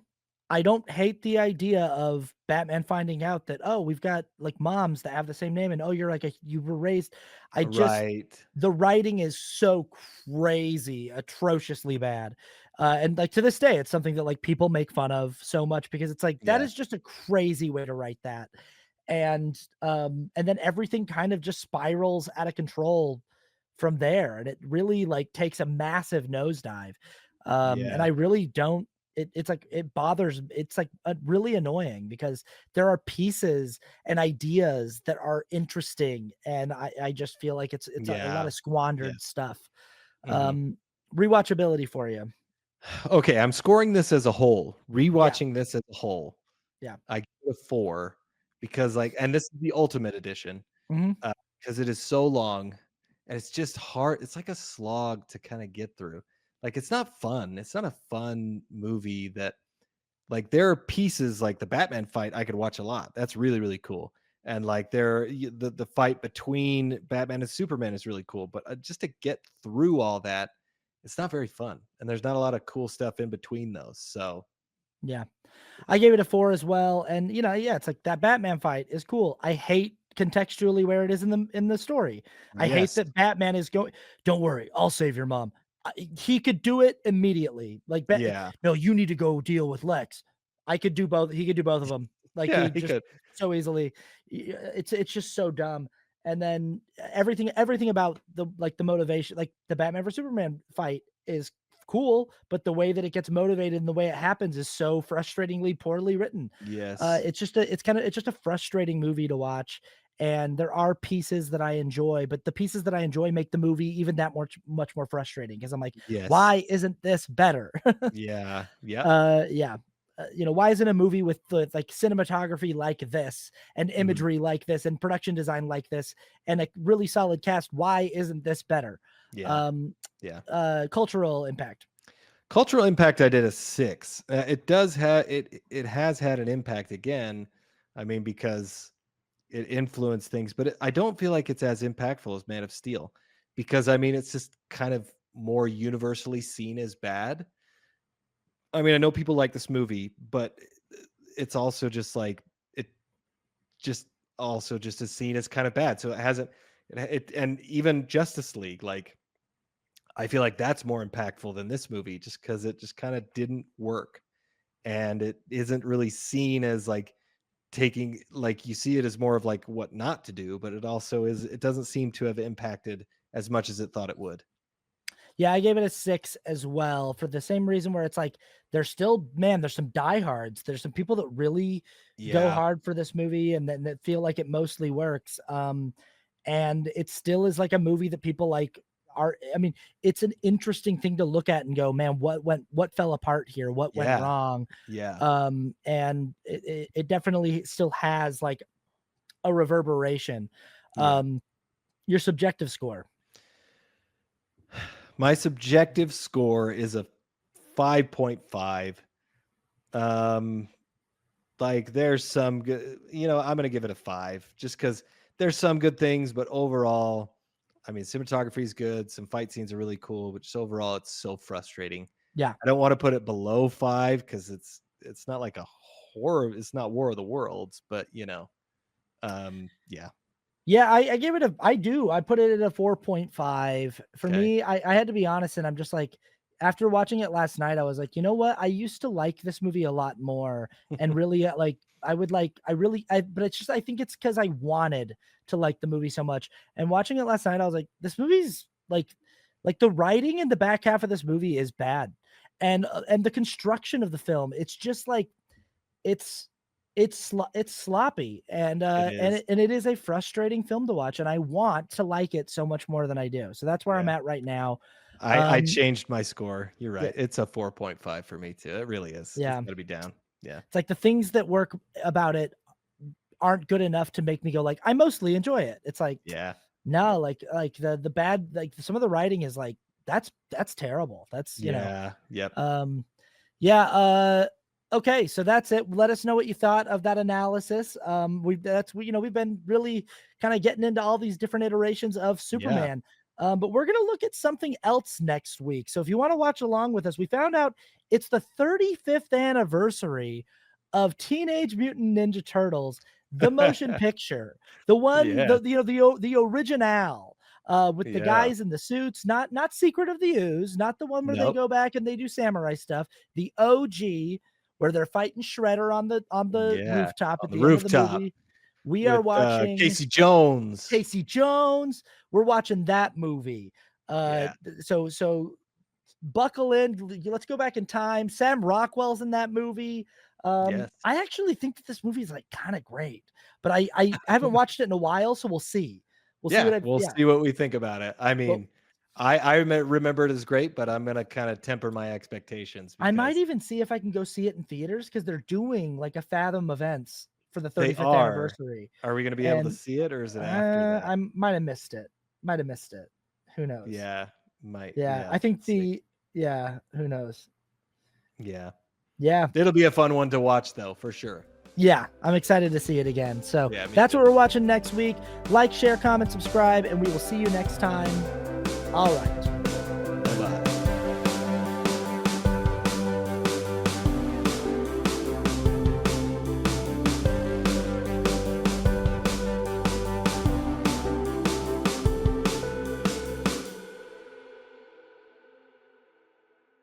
I don't hate the idea of Batman finding out that, oh, we've got like moms that have the same name, and oh, you're like you were raised. I just Right. the writing is so crazy, atrociously bad. And like to this day, it's something that like people make fun of so much because it's like that Yeah. is just a crazy way to write that. And then everything kind of just spirals out of control from there, and it really like takes a massive nosedive. And Yeah. I really don't it's like it bothers it's like really annoying because there are pieces and ideas that are interesting, and I just feel like it's a lot Yeah. of Yeah. squandered stuff. Mhm. um Rewatchability for you. Okay, I'm scoring this as a whole. Yeah. Rewatching this as a whole, Yeah. I give it a 4 because and this is the ultimate edition, Hmm. because it is so long and it's just hard. It's like a slog to kind of get through. Like it's not fun. It's not a fun movie that, like, there are pieces like the Batman fight I could watch a lot. That's really really cool. And like the fight between Batman and Superman is really cool, but just to get through all that, it's not very fun. And there's not a lot of cool stuff in between those. So, Yeah. I gave it a 4 as well, and, yeah, it's like that Batman fight is cool. I hate contextually where it is in the story. I hate yes. that Batman is going, "Don't worry, I'll save your mom." He could do it immediately. Like, Yeah. "No, you need to go deal with Lex." I could do both he could do both of them. Like, Yeah, he he just could. so easily. It's just so dumb. And then everything about the motivation, like, the Batman vs Superman fight is cool, but the way that it gets motivated and the way it happens is so frustratingly poorly written. Yes. It's just a frustrating movie to watch. And there are pieces that I enjoy, but the pieces that I enjoy make the movie even that much more frustrating because I'm like, Yes. why isn't this better? Yeah. Yep. Yeah. Why isn't a movie with the like cinematography like this and Mhm. imagery like this and production design like this and a really solid cast? Why isn't this better? Yeah. Um, Yeah. Cultural impact. Cultural impact, I did a 6. It does have it has had an impact again. I mean, because it influenced things, but I don't feel like it's as impactful as Man of Steel, because I mean, it's just kind of more universally seen as bad. I mean, I know people like this movie, but it's also just like it just also just is seen as kind of bad. So it hasn't and even Justice League, like, I feel like that's more impactful than this movie just because it just kind of didn't work. And it isn't really seen as like taking, like, you see it as more of like what not to do, but it also is, it doesn't seem to have impacted as much as it thought it would. Yeah, I gave it a 6 as well for the same reason where it's like there's still man, there's some diehards. There's some people that really go Yeah. hard for this movie and then that feel like it mostly works. And it still is like a movie that people like are I mean, it's an interesting thing to look at and go, "Man, what fell apart here? What went Yeah. wrong?" Yeah. And it definitely still has like a reverberation. Yeah. Um, your subjective score. My subjective score is a 5.5. Um, like there's some good, I'm gonna give it a 5 just because there's some good things, but overall, I mean, cinematography is good, some fight scenes are really cool, but just overall, it's so frustrating. Yeah. I don't want to put it below 5 because it's not like a horror, it's not War of the Worlds, but yeah. Yeah, I gave it a I put it at a 4.5. For Okay. me, I had to be honest, and I'm just like, after watching it last night, I was like, you know what? I used to like this movie a lot more, and really like I would like I really I but it's just I think it's because I wanted to like the movie so much. And watching it last night, I was like, this movie's like the writing in the back half of this movie is bad. And the construction of the film, it's just like it's it's sloppy, It and is. it is a frustrating film to watch, and I want to like it so much more than I do. So that's where I'm Yeah. at right now. I changed my score. You're Yeah, right. It's a 4.5 for me too. It really is. It's yeah. got to be down. Yeah. It's like the things that work about it aren't good enough to make me go like, I mostly enjoy it. It's like, Yeah. no, Yep. like the bad, like some of the writing is like, that's terrible. That's, Yeah. Yep. um, yeah, okay, so that's it. Let us know what you thought of that analysis. We've been really kind of getting into all these different iterations of Yeah. Superman. But we're gonna look at something else next week. So if you want to watch along with us, we found out it's the 35th anniversary of Teenage Mutant Ninja Turtles, the motion picture, the one, Yeah. the original, with the Yeah. guys in the suits, not Secret of the Ooze, not the one where they Nope. go back and they do samurai stuff, the OG where they're fighting Shredder on the Yeah. rooftop On at the the end of the rooftop movie. We are with watching Casey Jones. Casey Jones. We're watching that movie. Yeah. So buckle in. Let's go back in time. Sam Rockwell's in that movie. Yes. I actually think that this movie is like kind of great, but I haven't watched it in a while, so we'll see. We'll see what Yeah. I We'll yeah. see what we think about it. I Well, mean, remember it as great, but I'm gonna kind of temper my expectations I might because even see if I can go see it in theaters because they're doing like a Fathom events for the they 35th are. anniversary. Are we gonna be able to And see it, or is it after that? I might have missed it. Might have missed it. Who knows? Yeah. Might. Yeah, Yeah. I think Let's see. yeah, who knows? Yeah. Yeah. It'll be a fun one to watch, though, for sure. Yeah, I'm excited to see it again. So Yeah, me that's too. what we're watching next week. Like, share, comment, subscribe, and we will see you next time. All right.